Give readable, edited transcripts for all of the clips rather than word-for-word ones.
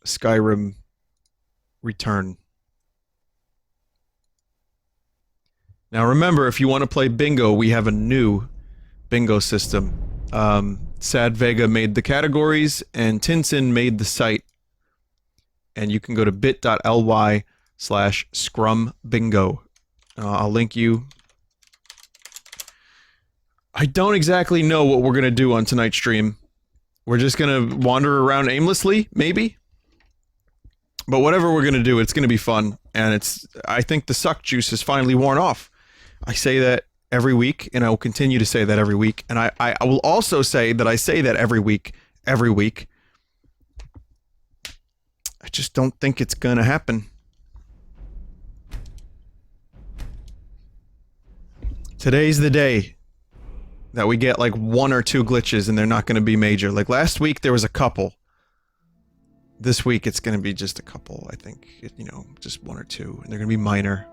Skyrim return. Now remember, if you want to play bingo, we have a new bingo system. Sad Vega made the categories, and Tinson made the site. And you can go to bit.ly/scrumbingo. I'll link you. I don't exactly know what we're gonna do on tonight's stream. We're just gonna wander around aimlessly, maybe? But whatever we're gonna do, it's gonna be fun. And I think the suck juice is finally worn off. I say that every week, and I will continue to say that every week. And I will also say that I say that every week. I just don't think it's gonna happen. Today's the day that we get like 1 or 2 glitches and they're not gonna be major. Like last week there was a couple. This week it's gonna be just a couple, I think. You know, just 1 or 2, and they're gonna be minor.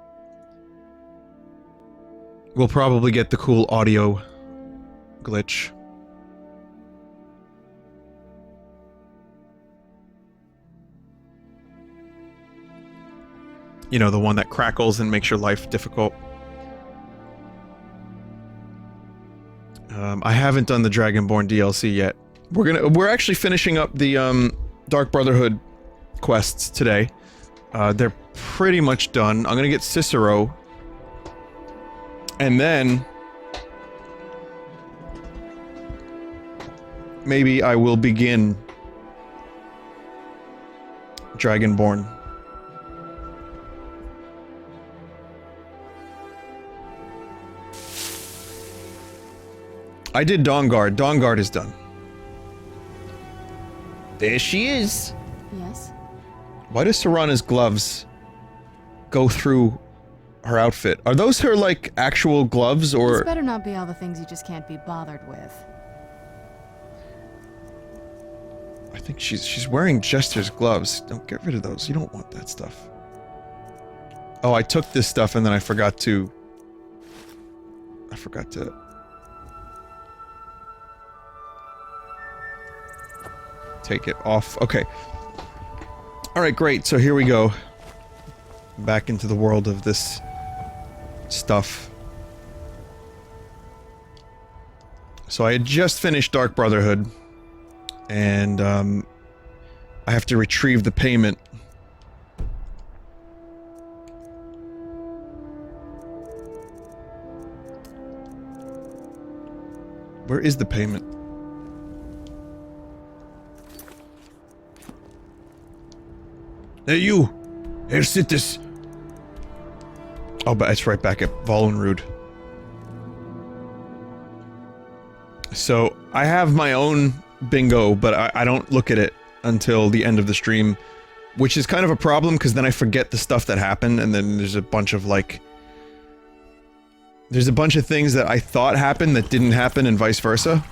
We'll probably get the cool audio glitch. You know, the one that crackles and makes your life difficult. I haven't done the Dragonborn DLC yet. We're actually finishing up the Dark Brotherhood quests today. They're pretty much done. I'm gonna get Cicero. And then maybe I will begin Dragonborn. I did Dawnguard. Dawnguard is done. There she is! Yes? Why does Serana's gloves go through her outfit? Are those her, like, actual gloves, or...? This better not be all the things you just can't be bothered with. I think she's wearing Jester's gloves. Don't get rid of those. You don't want that stuff. Oh, I took this stuff and then I forgot to... take it off. Okay. Alright, great. So here we go. Back into the world of this stuff. So I had just finished Dark Brotherhood. And, I have to retrieve the payment. Where is the payment? Hey, you! Here, sit this! Oh, but it's right back at Volenrud. So, I have my own bingo, but I don't look at it until the end of the stream. Which is kind of a problem, because then I forget the stuff that happened, and then there's a bunch of, like... There's a bunch of things that I thought happened that didn't happen, and vice versa.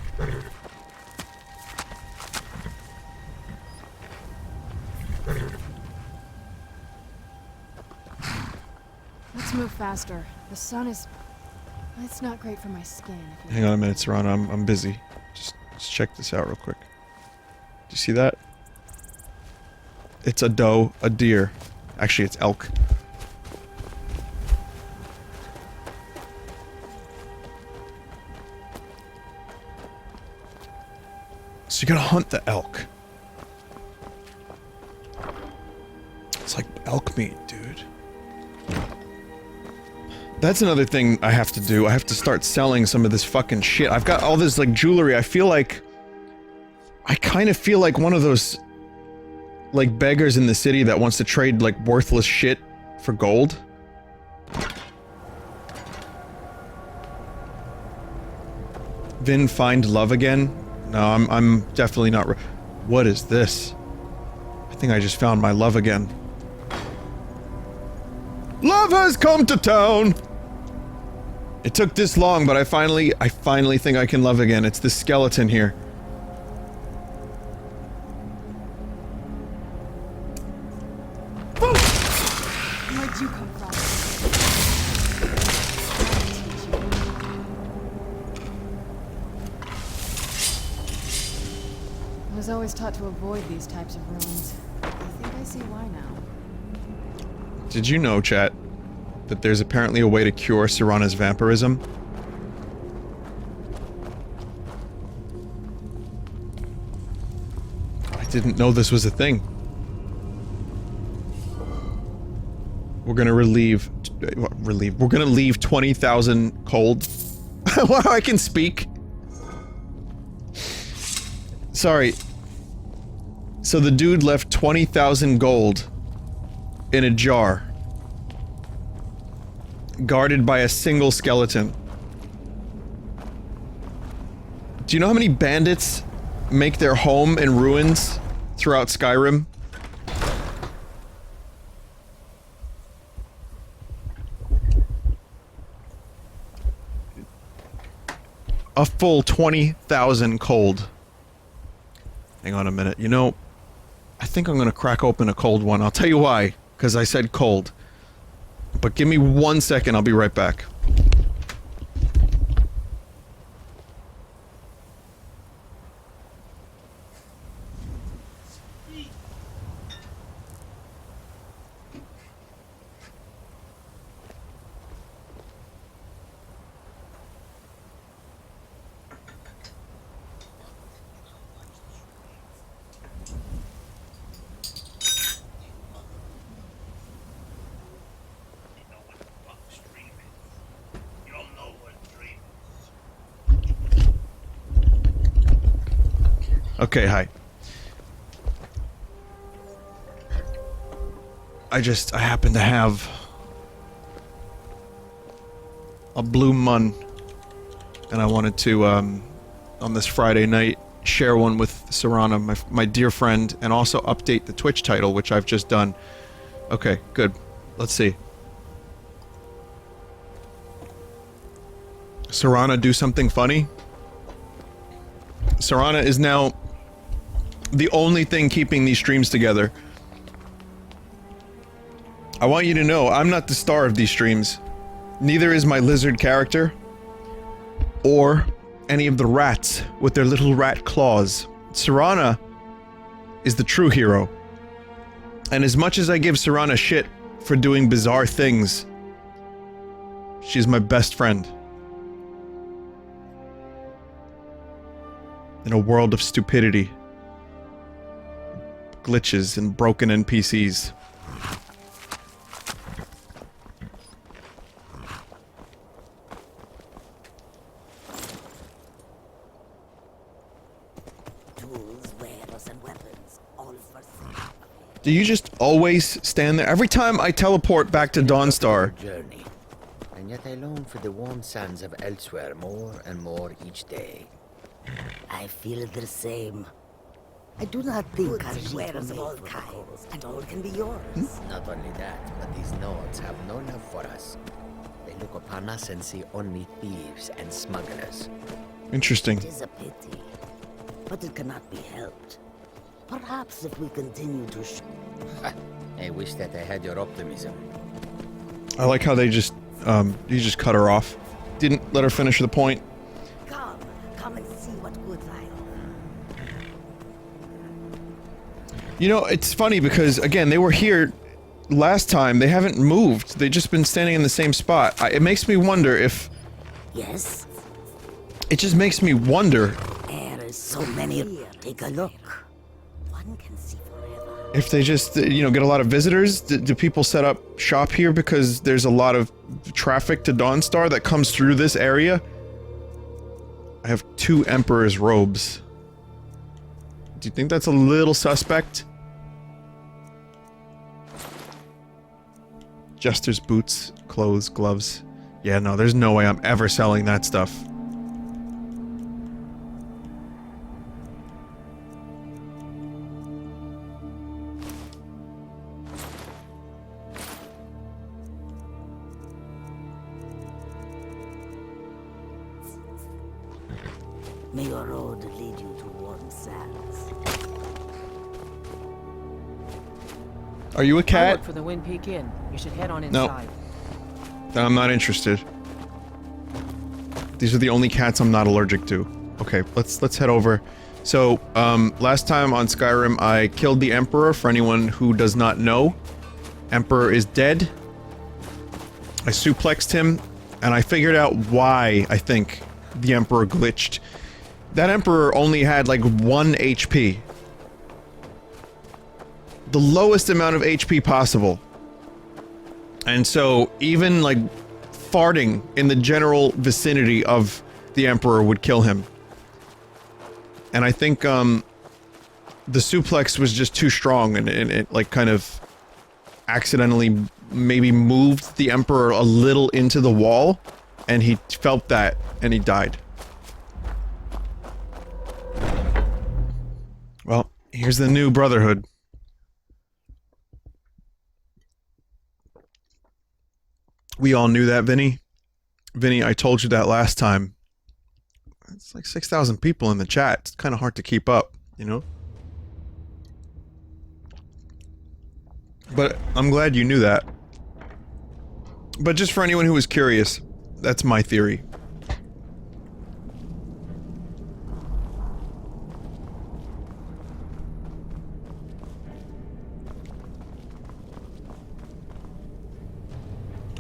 Let's move faster. The sun is... It's not great for my skin. Hang on a minute, Serana. I'm busy. Just check this out real quick. Do you see that? It's a doe, a deer. Actually, it's elk. So you gotta hunt the elk. It's like elk meat, dude. That's another thing I have to do. I have to start selling some of this fucking shit. I've got all this, like, jewelry. I feel like... I kind of feel like one of those... like, beggars in the city that wants to trade, like, worthless shit for gold. Vin, find love again? No, I'm definitely not what is this? I think I just found my love again. Love has come to town! It took this long, but I finally think I can love again. It's this skeleton here. Where'd you come from? I was always taught to avoid these types of ruins. They see why now. Did you know, chat, that there's apparently a way to cure Serana's vampirism? I didn't know this was a thing. We're gonna we're gonna leave 20,000 cold. Wow, I can speak. Sorry. So the dude left 20,000 gold in a jar, guarded by a single skeleton. Do you know how many bandits make their home in ruins throughout Skyrim? A full 20,000 cold. Hang on a minute. You know, I think I'm gonna crack open a cold one. I'll tell you why. Because I said cold. But give me 1 second, I'll be right back. Okay, hi. I happen to have a blue mun, and I wanted to, on this Friday night, share one with Serana, my dear friend, and also update the Twitch title, which I've just done. Okay, good. Let's see. Serana, do something funny? Serana is now the only thing keeping these streams together. I want you to know, I'm not the star of these streams. Neither is my lizard character, or any of the rats with their little rat claws. Serana is the true hero. And as much as I give Serana shit for doing bizarre things, she's my best friend. In a world of stupidity, glitches, and broken NPCs. Tools, wares, and weapons, all for sale. Do you just always stand there? Every time I teleport back to Dawnstar. Journey, and yet I long for the warm sands of elsewhere more and more each day. I feel the same. I do not think our wares of all kinds, and all can be yours. Not only that, but these Nords have no love for us. They look upon us and see only thieves and smugglers. Interesting. It is a pity, but it cannot be helped. Perhaps if we continue to I wish that I had your optimism. I like how they just, you just cut her off. Didn't let her finish the point. Come and see what goods I own. You know, it's funny because, again, they were here last time. They haven't moved. They've just been standing in the same spot. It makes me wonder if... Yes? It just makes me wonder... There is so many. Take a look. One can see forever. if they just, you know, get a lot of visitors. Do people set up shop here because there's a lot of traffic to Dawnstar that comes through this area? I have 2 Emperor's robes. Do you think that's a little suspect? Jester's boots, clothes, gloves. Yeah, no, there's no way I'm ever selling that stuff. May your road lead you to warm sands. Are you a I cat? work for the Wind Peak Inn. You should head on No. inside. Then I'm not interested. These are the only cats I'm not allergic to. Okay, let's head over So, last time on Skyrim, I killed the Emperor. For anyone who does not know, Emperor is dead. I suplexed him, and I figured out why, I think, the Emperor glitched. That Emperor only had, like, 1 HP. The lowest amount of HP possible. And so, even, like, farting in the general vicinity of the Emperor would kill him. And I think, the suplex was just too strong, and it, like, kind of accidentally maybe moved the Emperor a little into the wall, and he felt that, and he died. Well, here's the new Brotherhood. We all knew that, Vinny. Vinny, I told you that last time. It's like 6,000 people in the chat. It's kind of hard to keep up, you know? But I'm glad you knew that. But just for anyone who was curious, that's my theory.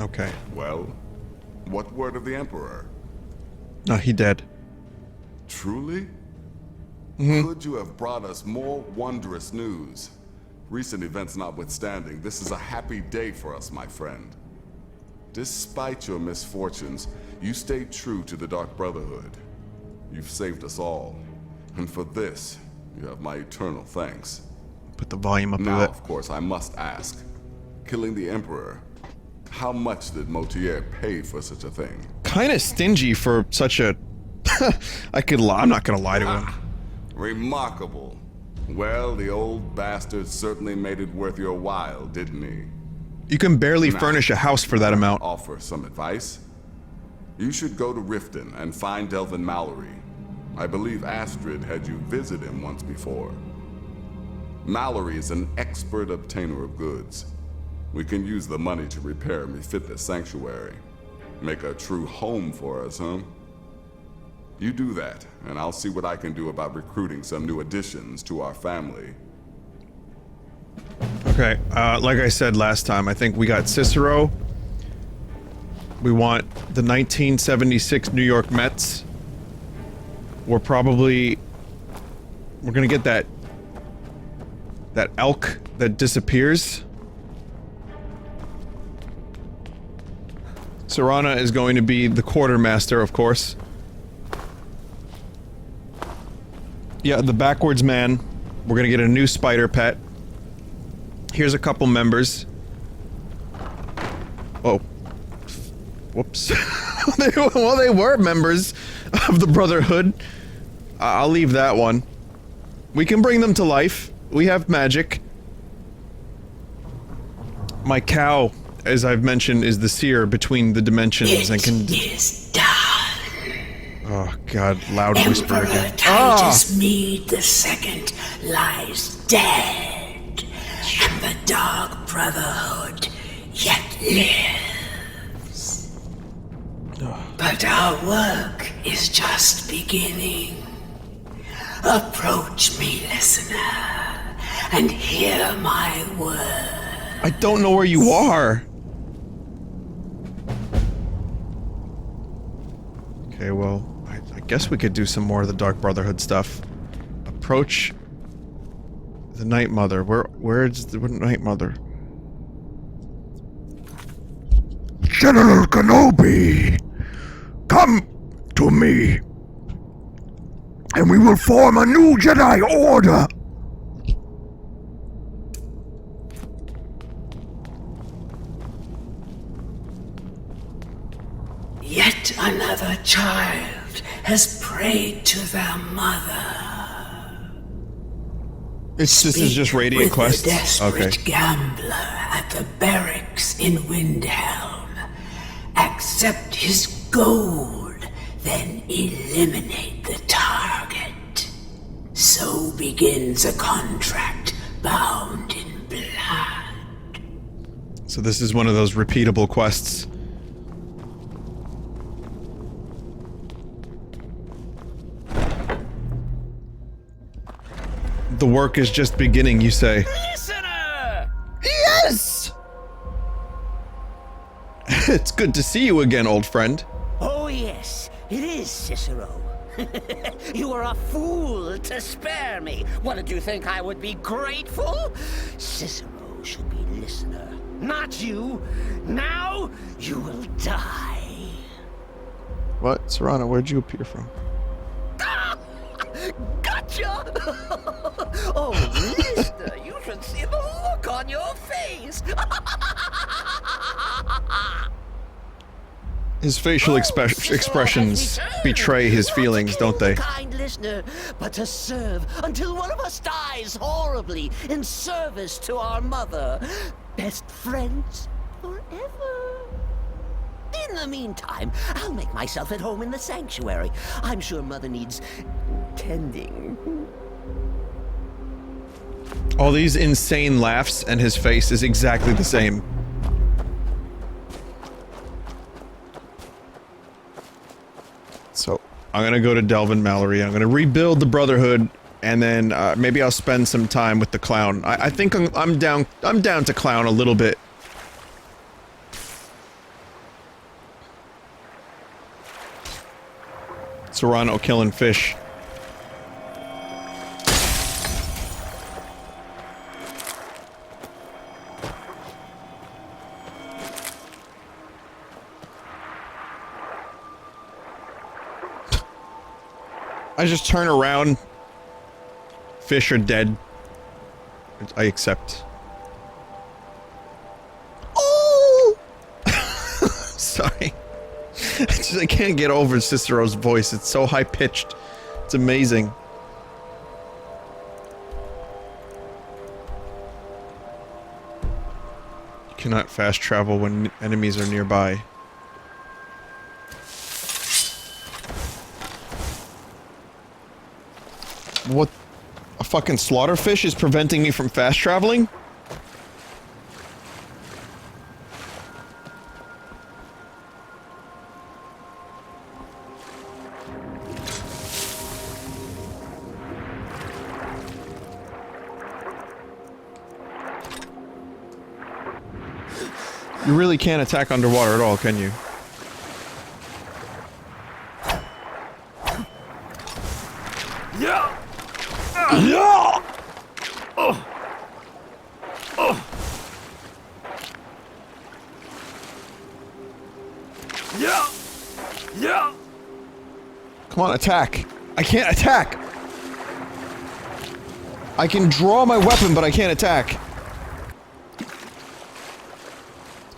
Okay. Well, what word of the Emperor? No, he dead. Truly? Could you have brought us more wondrous news? Recent events notwithstanding, this is a happy day for us, my friend. Despite your misfortunes, you stayed true to the Dark Brotherhood. You've saved us all. And for this, you have my eternal thanks. Put the volume up a Now, bit. of course, I must ask. Killing the Emperor, how much did Motier pay for such a thing? Kinda stingy for such a... I'm not gonna lie to him. Remarkable. Well, the old bastard certainly made it worth your while, didn't he? You can barely Now, furnish a house for that amount. Offer some advice? You should go to Riften and find Delvin Mallory. I believe Astrid had you visit him once before. Mallory is an expert obtainer of goods. We can use the money to repair and refit the sanctuary. Make a true home for us, huh? You do that, and I'll see what I can do about recruiting some new additions to our family. Okay, like I said last time, I think we got Cicero. We want the 1976 New York Mets. We're gonna get that elk that disappears. Serana is going to be the quartermaster, of course. Yeah, the backwards man. We're gonna get a new spider pet. Here's a couple members. Oh. Whoops. Well, they were members of the Brotherhood. I'll leave that one. We can bring them to life. We have magic. My cow, as I've mentioned, is the seer between the dimensions and can... It is done. Oh god, loud whisper Emperor again. Titus Mead II lies dead, and the Dark Brotherhood yet lives. But our work is just beginning. Approach me, listener, and hear my word. I don't know where you are. Okay, well, I guess we could do some more of the Dark Brotherhood stuff. Approach the Night Mother. Where's the Night Mother? General Kenobi, come to me, and we will form a new Jedi Order. Yet another child has prayed to their mother. This is just radiant With quests? the desperate Okay. gambler at the barracks in Windhelm. Accept his gold, then eliminate the target. So begins a contract bound in blood. So this is one of those repeatable quests. the work is just beginning, you say. Listener! Yes! It's good to see you again, old friend. Oh, yes, it is, Cicero. You are a fool to spare me. What, did you think I would be grateful? Cicero should be listener, not you. Now, you will die. What? Serrano, where'd you appear from? Gotcha! Oh, listener, you should see the look on your face. His facial expressions betray his feelings, don't they? Kind listener, but to serve until one of us dies horribly in service to our mother. Best friends forever. In the meantime, I'll make myself at home in the sanctuary. I'm sure Mother needs tending. All these insane laughs, and his face is exactly the same. So, I'm gonna go to Delvin Mallory, I'm gonna rebuild the Brotherhood, and then maybe I'll spend some time with the clown. I think I'm down to clown a little bit. Serrano killing fish. I just turn around. Fish are dead. I accept. Oh! Sorry. I can't get over Cicero's voice. It's so high-pitched. It's amazing. You cannot fast travel when enemies are nearby. What? A fucking slaughterfish is preventing me from fast traveling? You really can't attack underwater at all, can you? Yeah! Yeah! Oh! Oh! Yeah! Yeah! Come on, attack! I can't attack! I can draw my weapon, but I can't attack.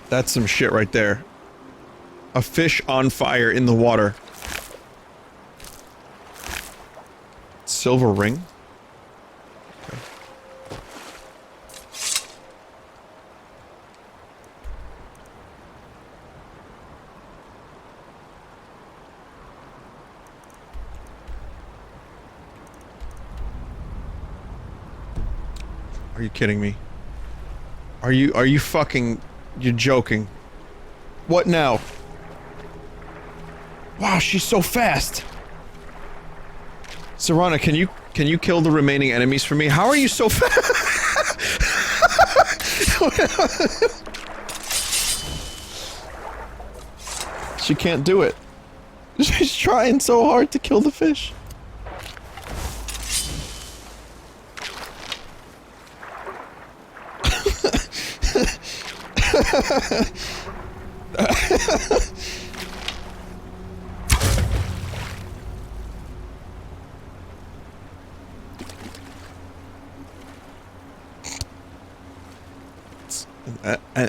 That's some shit right there. A fish on fire in the water. Silver ring? Okay. Are you kidding me? Are you fucking... You're joking. What now? Wow, she's so fast! Serrana, can you kill the remaining enemies for me? How are you so fast? She can't do it. She's trying so hard to kill the fish.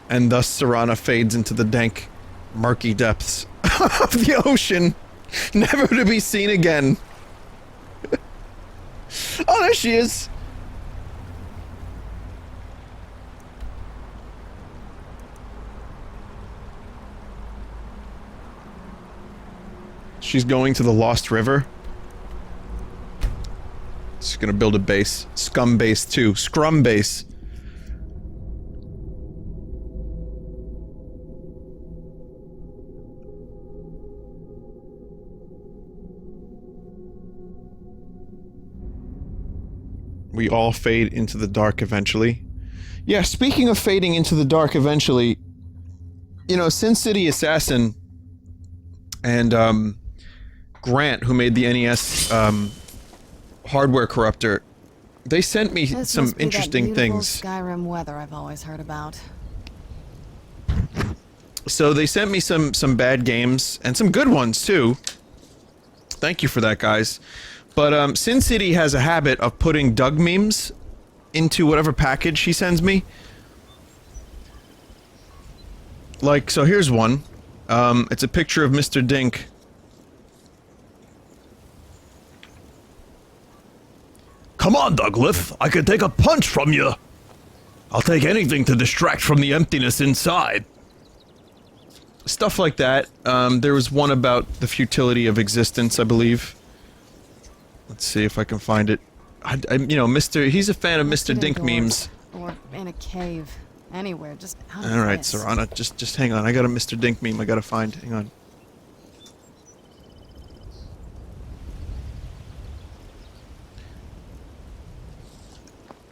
And thus Serrana fades into the dank, murky depths of the ocean, never to be seen again. Oh, there she is! She's going to the Lost River. She's gonna build a base. Scum base 2. Scrum base. We all fade into the dark eventually. Yeah, speaking of fading into the dark eventually, you know, Sin City Assassin and Grant, who made the NES hardware corruptor, they sent me This some must be that interesting beautiful things. Skyrim weather I've always heard about. So they sent me some bad games and some good ones too. Thank you for that, guys. But Sin City has a habit of putting Doug memes into whatever package he sends me. Like, so here's one. It's a picture of Mr. Dink. Come on, Douglas. I can take a punch from you. I'll take anything to distract from the emptiness inside. Stuff like that. There was one about the futility of existence, I believe. Let's see if I can find it. You know, he's a fan of Mr. Dink memes. Or in a cave. Anywhere, just out of Alright, this. Serana, just hang on. I got a Mr. Dink meme I gotta find. Hang on.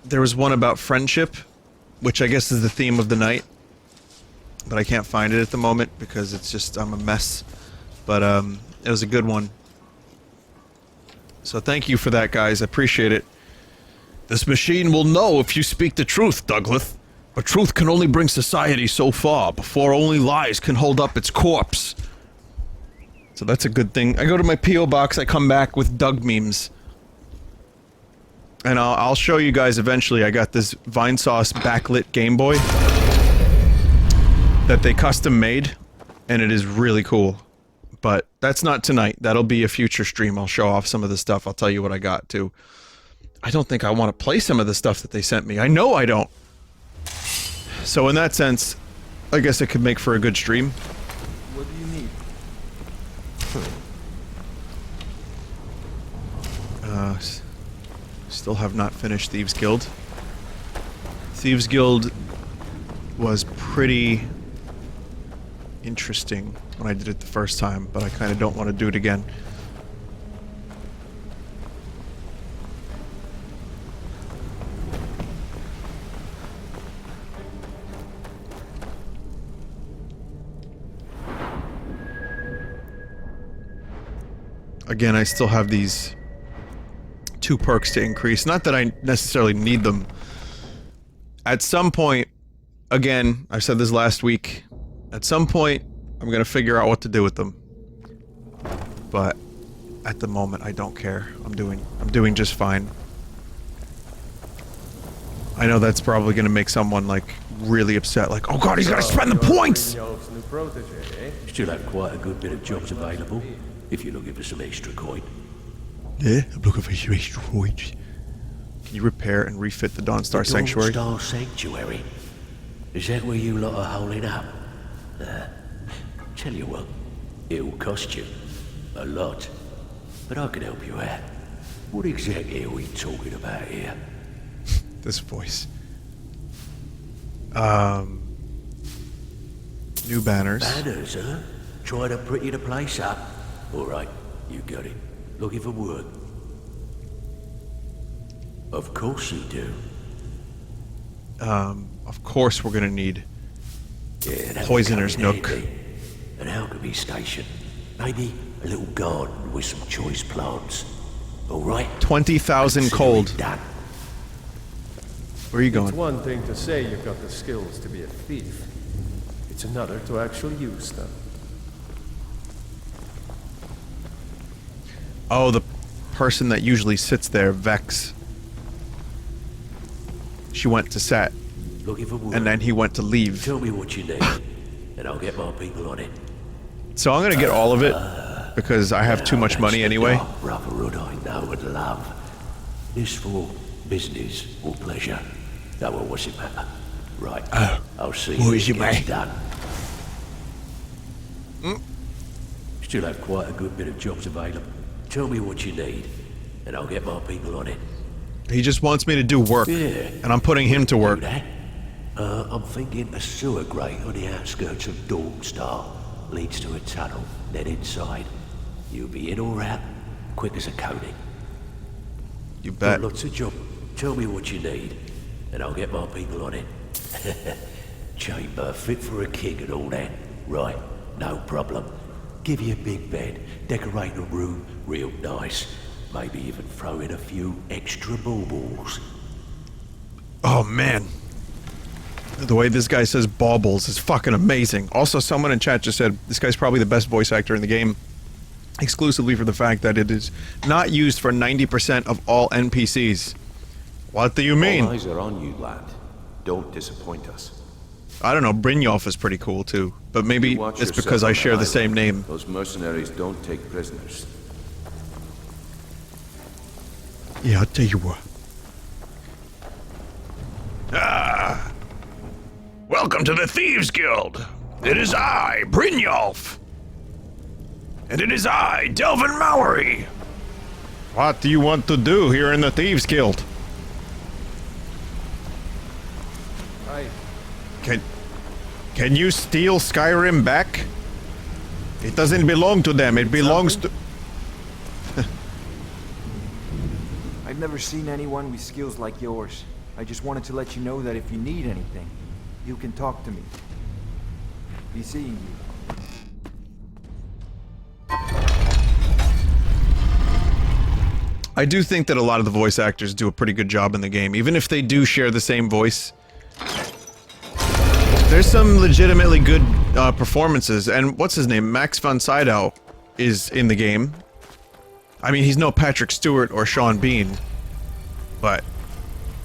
There was one about friendship, which I guess is the theme of the night. But I can't find it at the moment because it's just, I'm a mess. But, it was a good one. So thank you for that, guys. I appreciate it. This machine will know if you speak the truth, Douglas. But truth can only bring society so far before only lies can hold up its corpse. So that's a good thing. I go to my P.O. box, I come back with Doug memes. And I'll show you guys eventually. I got this Vinesauce backlit Game Boy that they custom made, and it is really cool. But that's not tonight. That'll be a future stream. I'll show off some of the stuff. I'll tell you what I got, too. I don't think I want to play some of the stuff that they sent me. I know I don't. So in that sense, I guess it could make for a good stream. What do you need? Still have not finished Thieves Guild. Thieves Guild was pretty interesting when I did it the first time, but I kind of don't want to do it again. Again, I still have these 2 perks to increase. Not that I necessarily need them. At some point, again, I said this last week, at some point, I'm gonna figure out what to do with them. But at the moment, I don't care. I'm doing just fine. I know that's probably gonna make someone, like, really upset, like, oh god, he's gotta spend the points! Still have quite a good bit of jobs available, if you're looking for some extra coin. Yeah, I'm looking for some extra coins. Can you repair and refit the Dawnstar Sanctuary? Dawnstar Sanctuary? Is that where you lot are holding up? Tell you what, it'll cost you. A lot. But I can help you out. What exactly are we talking about here? This voice. New banners. Banners, huh? Trying to pretty the place up? Alright, you got it. Looking for work? Of course you do. Of course we're gonna need Yeah, Poisoner's Nook. An alchemy station. Maybe a little garden with some choice plants. Alright? 20,000 cold. Done. Where are you going? It's one thing to say you've got the skills to be a thief. It's another to actually use them. Oh, the person that usually sits there, Vex. She went to set, Looking for work. and then he went to leave. Tell me what you need, and I'll get my people on it. So I'm gonna get all of it, because I have too much money anyway. Brotherhood I know and love. This for business or pleasure? No, well, what's it matter? Right, I'll see what you is it, when it's mate? done. Still have quite a good bit of jobs available. Tell me what you need, and I'll get my people on it. He just wants me to do work, Yeah. and I'm putting him to work. Do that. I'm thinking a sewer grate on the outskirts of Dawnstar leads to a tunnel, then inside. You'll be in or out, quick as a coney. You Got bet. lots of job. Tell me what you need, and I'll get my people on it. Chamber fit for a king and all that. Right, no problem. Give you a big bed, decorate the room real nice. Maybe even throw in a few extra baubles. Oh man. The way this guy says baubles is fucking amazing. Also, someone in chat just said this guy's probably the best voice actor in the game. Exclusively for the fact that it is not used for 90% of all NPCs. What do you mean? All eyes are on you, lad. Don't disappoint us. I don't know, Brynjolf is pretty cool too. But maybe it's because I share the same name. Those mercenaries don't take prisoners. Yeah, I'll tell you what. Ah! Welcome to the Thieves Guild. It is I, Brynjolf. And it is I, Delvin Mallory. What do you want to do here in the Thieves Guild? Can you steal Skyrim back? It doesn't belong to them, it belongs to... I've never seen anyone with skills like yours. I just wanted to let you know that if you need anything, you can talk to me. Be seeing you. I do think that a lot of the voice actors do a pretty good job in the game, even if they do share the same voice. There's some legitimately good performances, and what's his name? Max von Sydow is in the game. I mean, he's no Patrick Stewart or Sean Bean, but,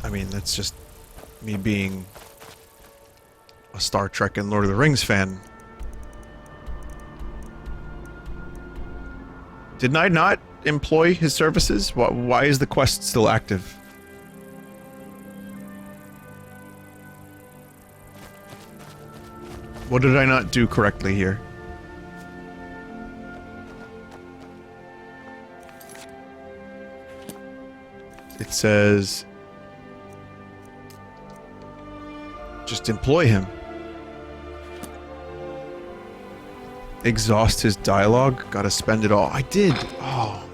I mean, that's just me being a Star Trek and Lord of the Rings fan. Didn't I not employ his services? Why is the quest still active? What did I not do correctly here? It says... just employ him. Exhaust his dialogue? Gotta spend it all. I did! Oh.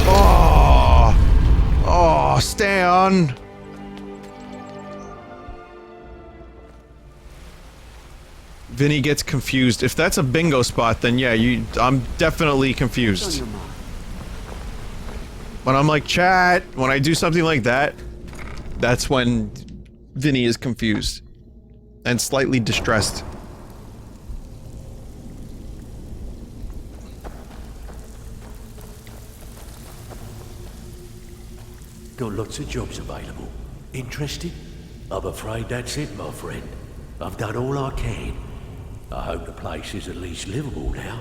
Oh! Oh, Stan! Vinny gets confused. If that's a bingo spot, then yeah, I'm definitely confused. When I'm like, chat, when I do something like that, that's when Vinny is confused. And slightly distressed. Got lots of jobs available. Interested? I'm afraid that's it, my friend. I've done all I can. I hope the place is at least livable now.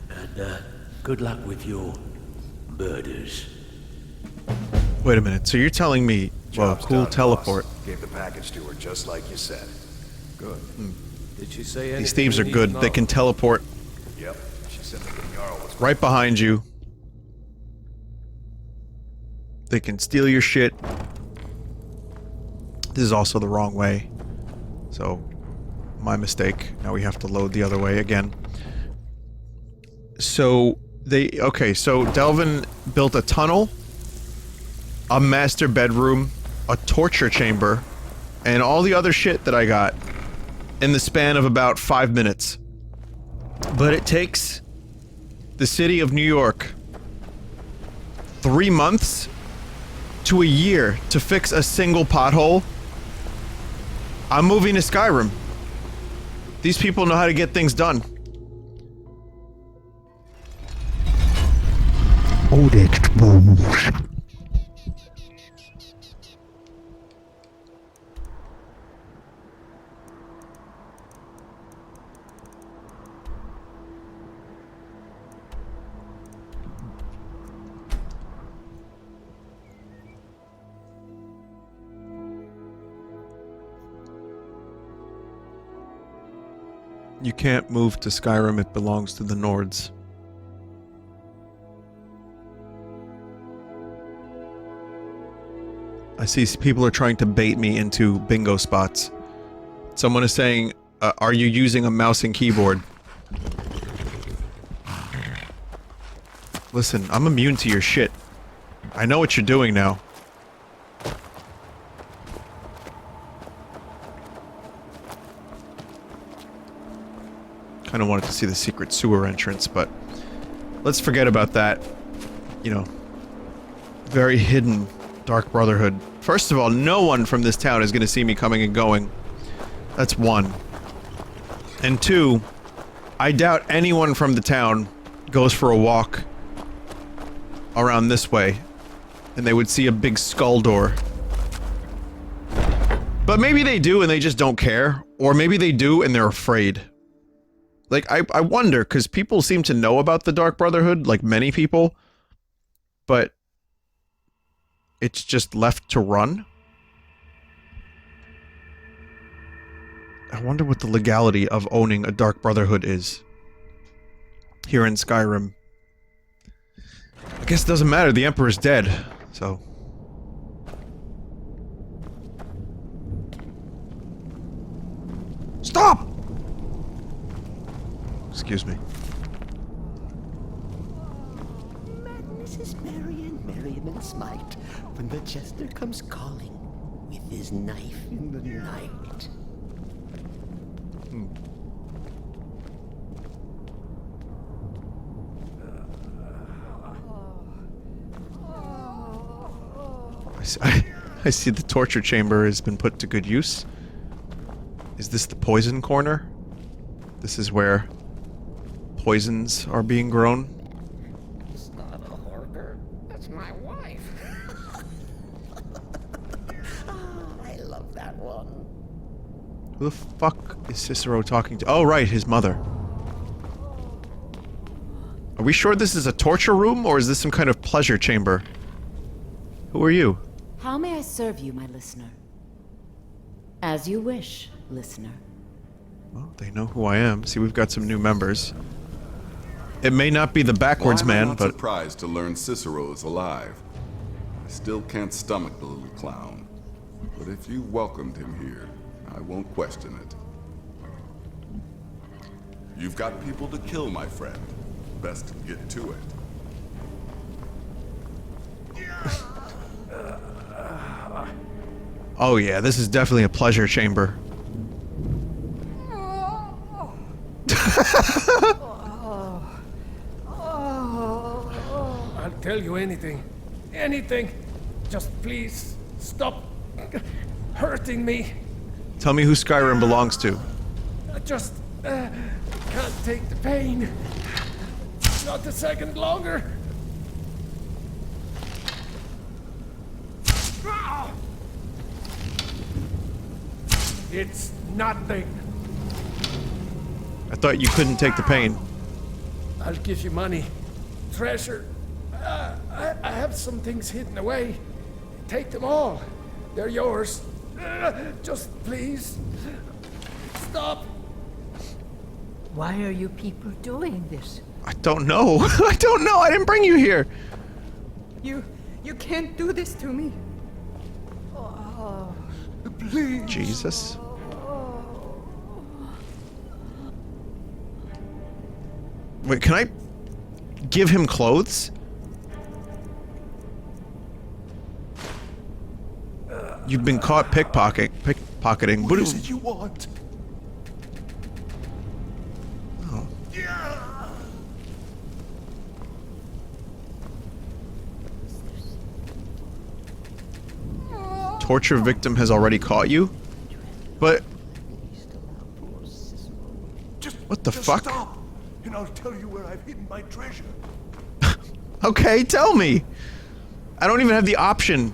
And, good luck with your murders. Wait a minute, so you're telling me, well, cool teleport. Gave the package to her just like you said. Good. Did she say anything? These thieves are good. They can teleport. Yep. She said the Jarl was right behind you. They can steal your shit. This is also the wrong way. So, my mistake. Now we have to load the other way again. So, okay, so Delvin built a tunnel, a master bedroom, a torture chamber, and all the other shit that I got in the span of about 5 minutes. But it takes the city of New York 3 months to a year to fix a single pothole. I'm moving to Skyrim. These people know how to get things done. You can't move to Skyrim, it belongs to the Nords. I see people are trying to bait me into bingo spots. Someone is saying, are you using a mouse and keyboard? Listen, I'm immune to your shit. I know what you're doing now. Kind of wanted to see the secret sewer entrance, but let's forget about that. You know, very hidden Dark Brotherhood. First of all, no one from this town is going to see me coming and going. That's one. And two, I doubt anyone from the town goes for a walk around this way, and they would see a big skull door. But maybe they do and they just don't care, or maybe they do and they're afraid. Like, I wonder, because people seem to know about the Dark Brotherhood, like many people, but it's just left to run? I wonder what the legality of owning a Dark Brotherhood is here in Skyrim. I guess it doesn't matter, the Emperor's dead, so... Stop! Excuse me. Madness is merry and merriment smite when the jester comes calling with his knife in the night. I see the torture chamber has been put to good use. Is this the poison corner? This is where poisons are being grown? It's not a Hrothgar. That's my wife. I love that one. Who the fuck is Cicero talking to? Oh, right, his mother. Are we sure this is a torture room, or is this some kind of pleasure chamber? Who are you? How may I serve you, my listener? As you wish, listener. Well, they know who I am. See, we've got some new members. It may not be the backwards man, I'm not but... surprised to learn Cicero is alive. I still can't stomach the little clown. But if you welcomed him here, I won't question it. You've got people to kill, my friend. Best get to it. Oh yeah, this is definitely a pleasure chamber. I'll tell you anything. Anything. Just please stop hurting me. Tell me who Skyrim belongs to. I just can't take the pain. Not a second longer. It's nothing. I thought you couldn't take the pain. I'll give you money. Treasure. I have some things hidden away. Take them all. They're yours. Just please. Stop. Why are you people doing this? I don't know. I don't know. I didn't bring you here. You can't do this to me. Please. Jesus. Wait, can I give him clothes? You've been caught pickpocketing. What is it you want? Oh. Torture victim has already caught you? But... what the fuck? Stop, and I'll tell you where I've hidden my treasure. Okay, tell me! I don't even have the option.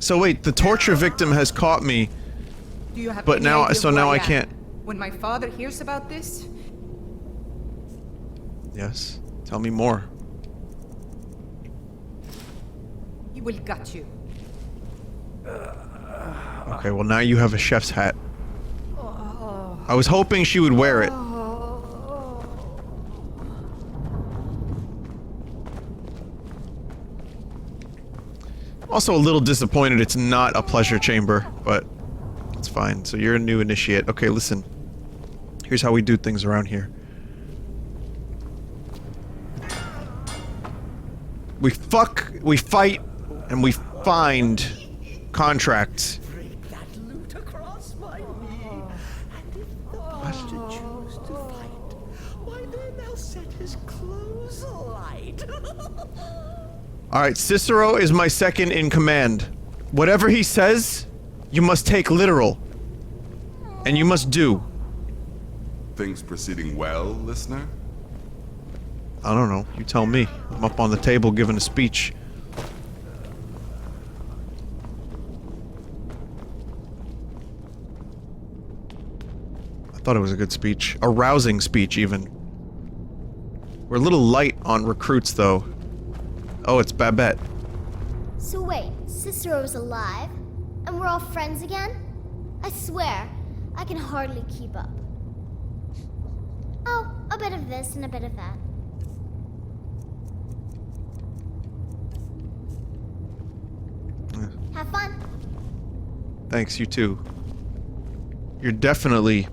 So wait, the torture victim has caught me. Do you have but any now, idea so who now I am? can't. When my father hears about this, Yes, tell me more. he will gut you. Okay, well now you have a chef's hat. I was hoping she would wear it. Also a little disappointed it's not a pleasure chamber, but it's fine. So you're a new initiate. Okay, listen. Here's how we do things around here. We fight, and we find contracts. Break that loot to cross my knee. And if the master choose to fight, why then I'll set his clothes alight. Alright, Cicero is my second in command. Whatever he says, you must take literal. And you must do. Things proceeding well, listener? I don't know. You tell me. I'm up on the table giving a speech. I thought it was a good speech. A rousing speech, even. We're a little light on recruits, though. Oh, it's Babette. So wait, Cicero's alive? And we're all friends again? I swear, I can hardly keep up. Oh, a bit of this and a bit of that. Have fun. Thanks, you too. You're definitely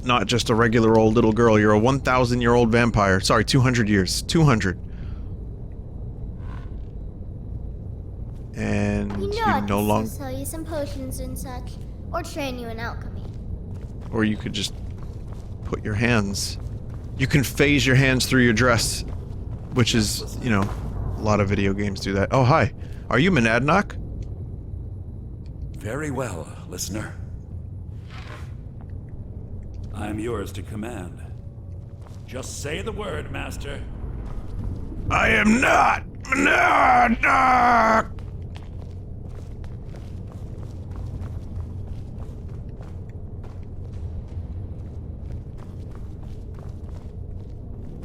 not just a regular old little girl. You're a 1,000-year-old vampire. Sorry, 200 years. 200. And You know you I no can longer... still sell you some potions and such, or train you in alchemy. Or you could just put your hands... You can phase your hands through your dress, which is, you know, a lot of video games do that. Oh, hi. Are you Monadnock? Very well, listener. I'm yours to command. Just say the word, Master. I am not Monadnock!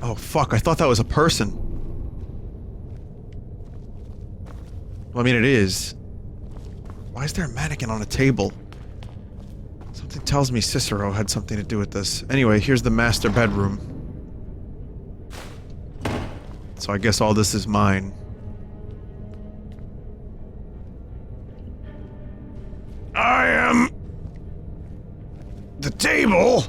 Oh, fuck. I thought that was a person. Well, I mean, it is. Why is there a mannequin on a table? Something tells me Cicero had something to do with this. Anyway, here's the master bedroom. So I guess all this is mine. I am... the table?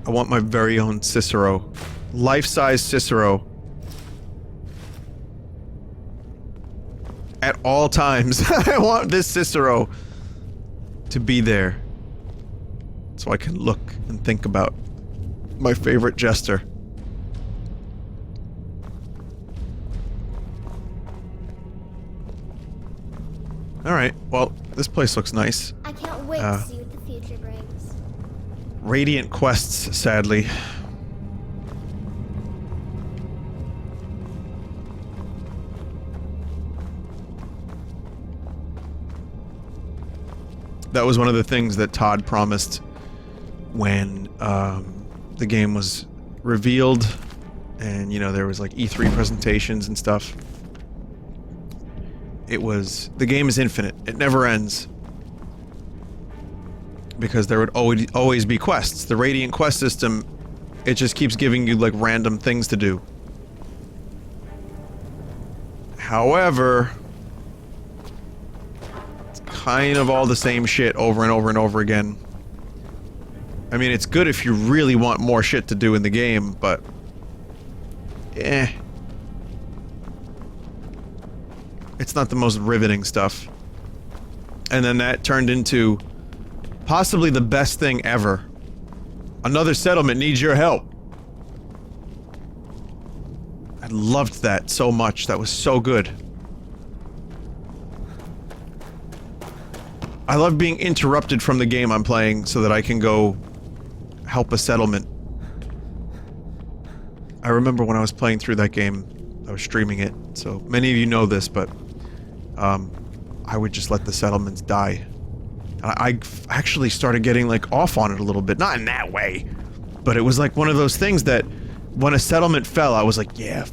I want my very own Cicero. Life-size Cicero. At all times. I want this Cicero to be there. So I can look and think about my favorite jester. Alright, well, this place looks nice. I can't wait to see what the future brings. Radiant quests, sadly. That was one of the things that Todd promised when the game was revealed, and you know, there was like E3 presentations and stuff. It was, the game is infinite. It never ends. Because there would always be quests. The Radiant quest system, it just keeps giving you like random things to do. However, it's kind of all the same shit over and over and over again. I mean, it's good if you really want more shit to do in the game, but eh. It's not the most riveting stuff. And then that turned into possibly the best thing ever. Another settlement needs your help. I loved that so much. That was so good. I love being interrupted from the game I'm playing so that I can go help a settlement. I remember when I was playing through that game, I was streaming it, so many of you know this, but I would just let the settlements die. I actually started getting like off on it a little bit. Not in that way, but it was like one of those things that when a settlement fell, I was like, yeah,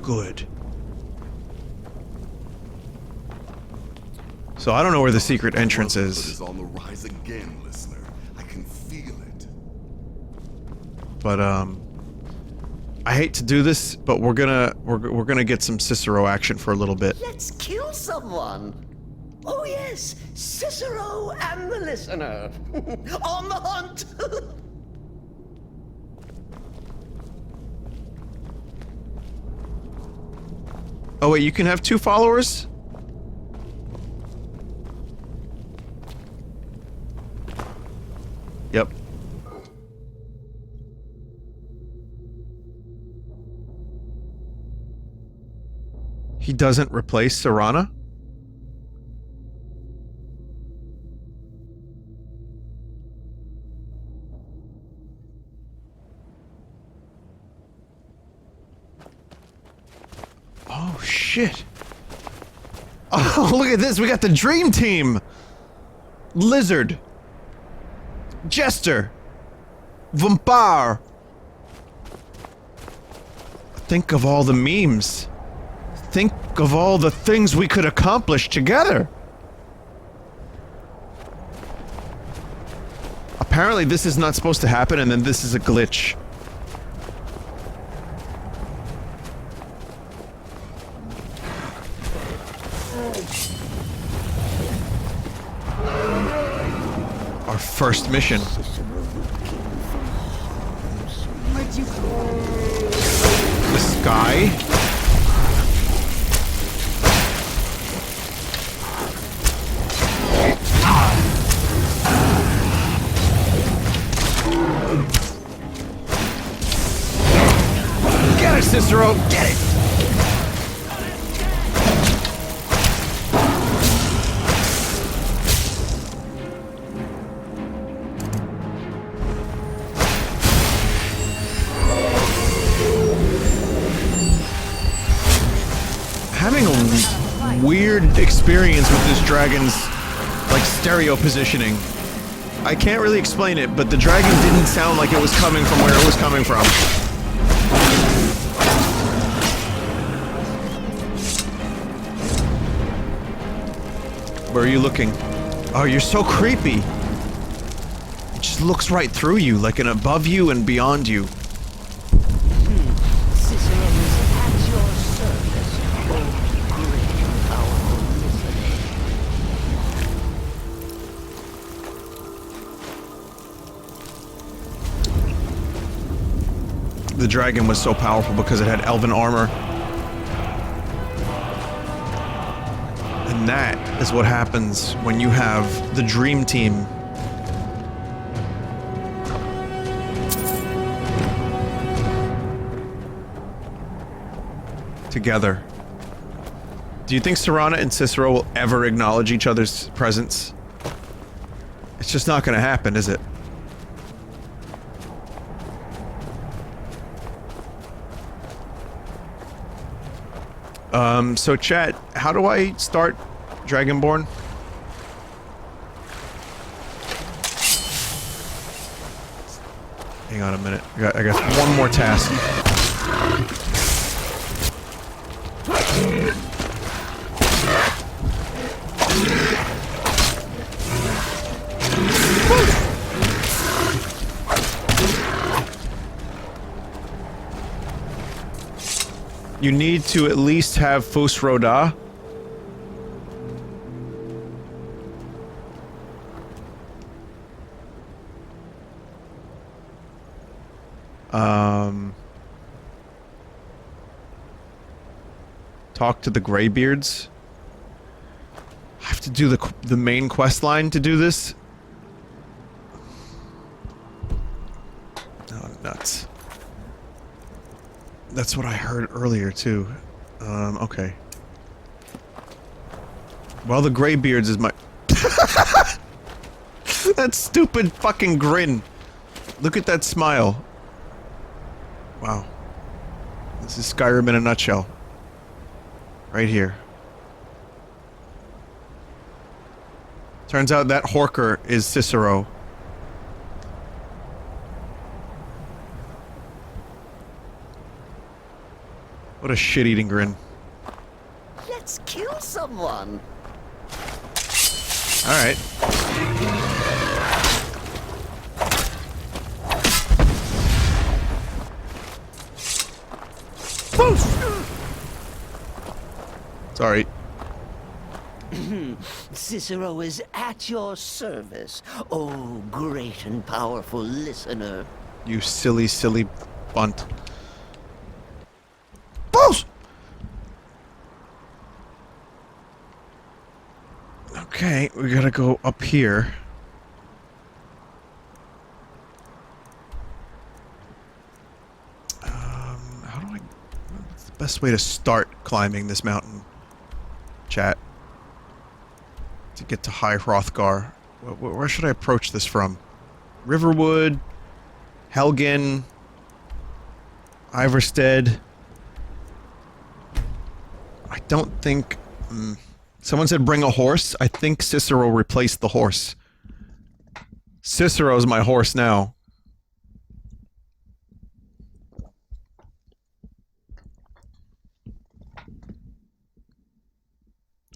good. So I don't know where the secret entrance is. On the rise again, listener. I can feel it. But I hate to do this, but we're gonna get some Cicero action for a little bit. Let's kill someone. Oh yes, Cicero and the listener. On the hunt. Oh wait, you can have 2 followers? Yep. He doesn't replace Serana? Oh shit. Oh, look at this. We got the dream team. Lizard. Jester. Vampire. Think of all the memes. Think of all the things we could accomplish together. Apparently this is not supposed to happen, and then this is a glitch. Our first mission. Where'd you go? The sky? Get it, Cicero! Get it! Having a weird experience with this dragon's, like, stereo positioning. I can't really explain it, but the dragon didn't sound like it was coming from where it was coming from. Where are you looking? Oh, you're so creepy. It just looks right through you, like an above you and beyond you. The dragon was so powerful because it had elven armor. And that is what happens when you have the dream team. Together. Do you think Serana and Cicero will ever acknowledge each other's presence? It's just not gonna happen, is it? So chat, how do I start Dragonborn? Hang on a minute. I got one more task. You need to at least have Fus Roda. Talk to the Greybeards. I have to do the main quest line to do this. Oh, nuts. That's what I heard earlier, too. Okay. Well, the Greybeards is my... That stupid fucking grin. Look at that smile. Wow. This is Skyrim in a nutshell. Right here. Turns out that Hrothgar is Cicero. What a shit-eating grin. Let's kill someone. All right. Sorry. Cicero is at your service, oh great and powerful listener. You silly, silly bunt. Boss! Okay, we gotta go up here. How do I... What's the best way to start climbing this mountain? Chat. To get to High Hrothgar. Where should I approach this from? Riverwood, Helgen, Iverstead. I don't think... Someone said bring a horse. I think Cicero replaced the horse. Cicero's my horse now.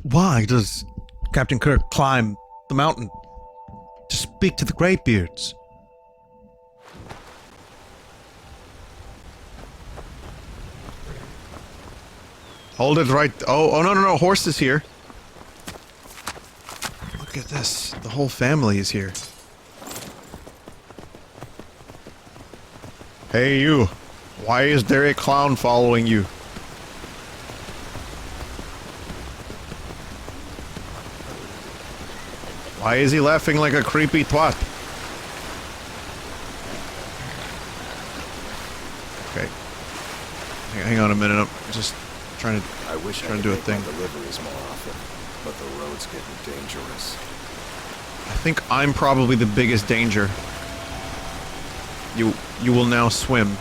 Why does Captain Kirk climb the mountain? To speak to the Greybeards. Hold it right... Oh, no, horse is here. Look at this. The whole family is here. Hey, you. Why is there a clown following you? Why is he laughing like a creepy twat? Okay. Hang on a minute. I'm just trying to do a thing. Deliveries more often, but the road's getting dangerous. I think I'm probably the biggest danger. You will now swim.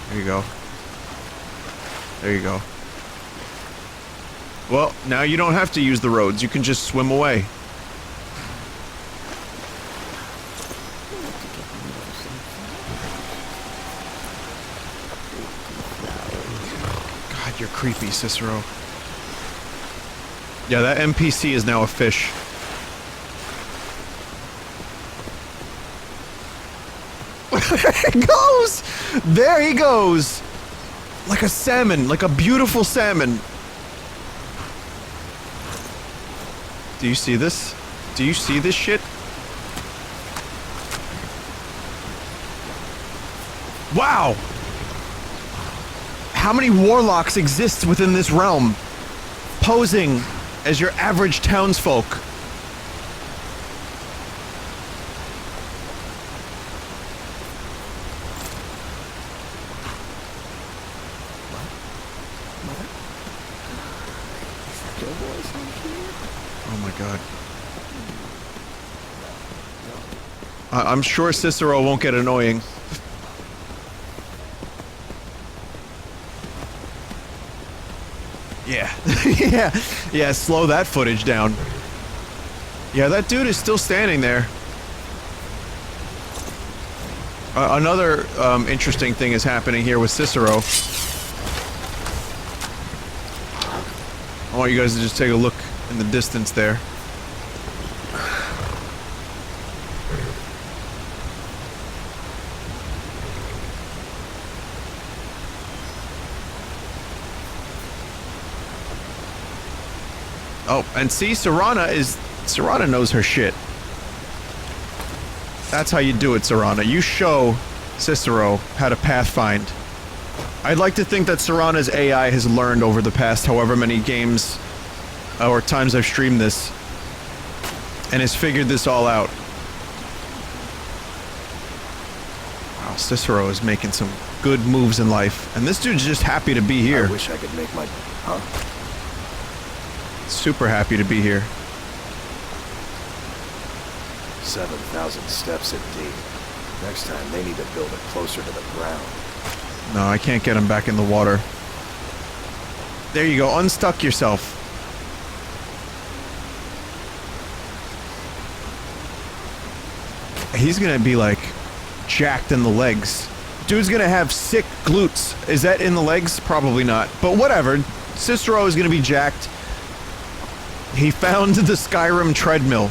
There you go. There you go. Well, now you don't have to use the roads. You can just swim away. God, you're creepy, Cicero. Yeah, that NPC is now a fish. There he goes! There he goes! Like a salmon, like a beautiful salmon. Do you see this? Do you see this shit? Wow! How many warlocks exist within this realm? Posing as your average townsfolk. Oh my god. I'm sure Cicero won't get annoying. Yeah. Yeah, slow that footage down. Yeah, that dude is still standing there. Another interesting thing is happening here with Cicero. I want you guys to just take a look in the distance there. Oh, and see, Serana knows her shit. That's how you do it, Serana. You show Cicero how to pathfind. I'd like to think that Serana's AI has learned over the past however many games or times I've streamed this and has figured this all out. Wow, Cicero is making some good moves in life, and this dude's just happy to be here. I wish I could make my... Huh? Super happy to be here. 7,000 steps in deep. Next time they need to build it closer to the ground. No, I can't get him back in the water. There you go, unstuck yourself. He's gonna be like jacked in the legs. Dude's gonna have sick glutes. Is that in the legs? Probably not. But whatever. Cicero is gonna be jacked. He found the Skyrim treadmill.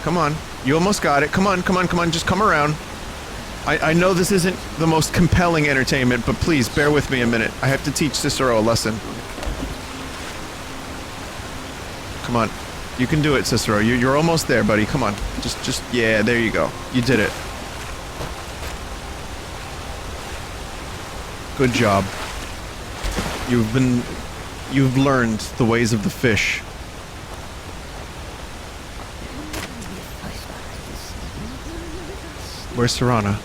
Come on. You almost got it. Come on, come on, come on. Just come around. I know this isn't the most compelling entertainment, but please, bear with me a minute. I have to teach Cicero a lesson. Come on. You can do it, Cicero. You're almost there, buddy. Come on. Just, yeah, there you go. You did it. Good job. You've learned the ways of the fish. Where's Serana?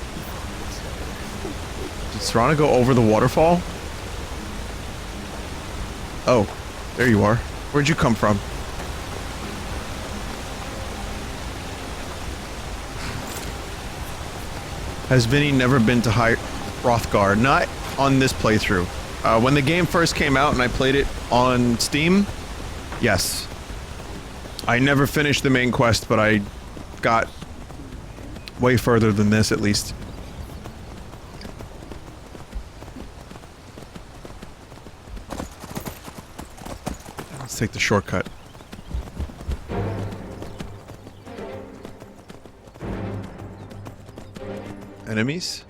Did Serana go over the waterfall? Oh, there you are. Where'd you come from? Has Vinny never been to Hrothgar? Not on this playthrough. When the game first came out and I played it on Steam, yes. I never finished the main quest, but I got way further than this, at least. Let's take the shortcut. Enemies?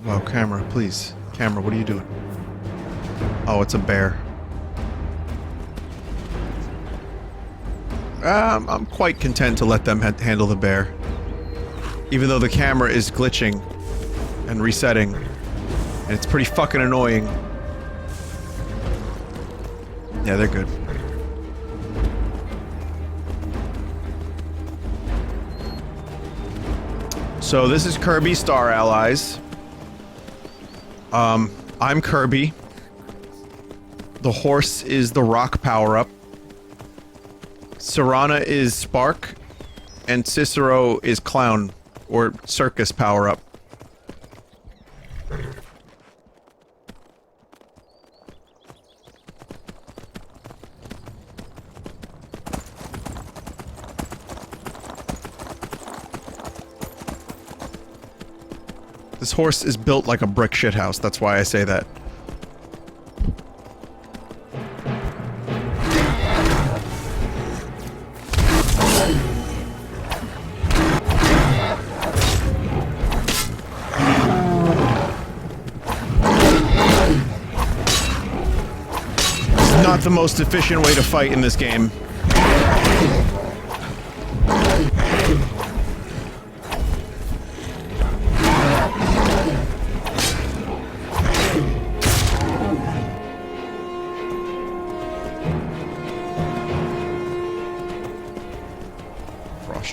Wow, camera, please. Camera, what are you doing? Oh, it's a bear. I'm quite content to let them handle the bear. Even though the camera is glitching and resetting. And it's pretty fucking annoying. Yeah, they're good. So this is Kirby Star Allies. I'm Kirby. The horse is the rock power-up. Serana is Spark. And Cicero is Clown, or Circus power-up. This horse is built like a brick shithouse, that's why I say that. This is not the most efficient way to fight in this game.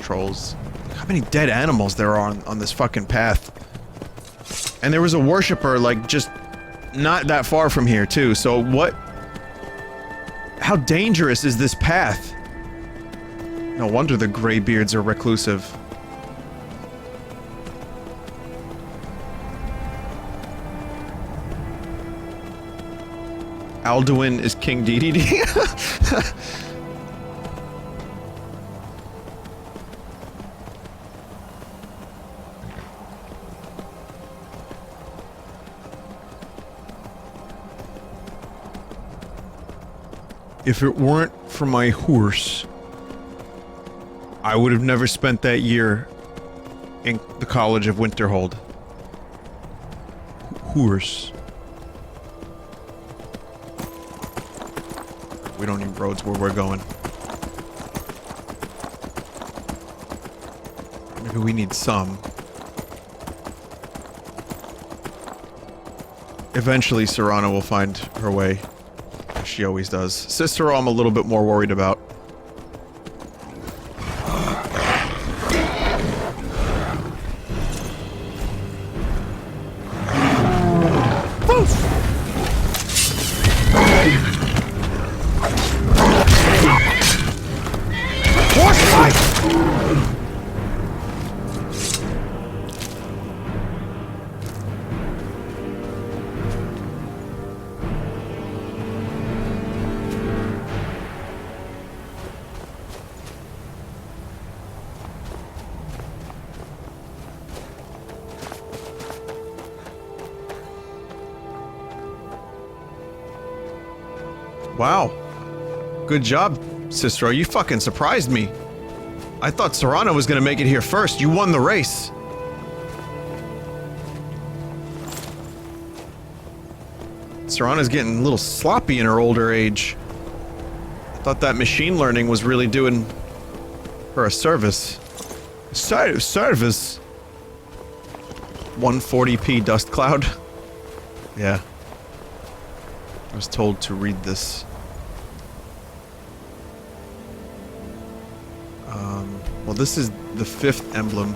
Trolls. How many dead animals there are on this fucking path. And there was a worshipper, like, just not that far from here, too. So what... How dangerous is this path? No wonder the Greybeards are reclusive. Alduin is King DDD. If it weren't for my horse, I would have never spent that year in the College of Winterhold. Horse. We don't need roads where we're going. Maybe we need some. Eventually, Serana will find her way. She always does. Cicero, I'm a little bit more worried about. Horse fight! Wow. Good job, Cicero. You fucking surprised me. I thought Serana was gonna make it here first. You won the race. Serana's getting a little sloppy in her older age. I thought that machine learning was really doing her a service. Service? 140p dust cloud? Yeah. I was told to read this. Well, this is the 5th emblem.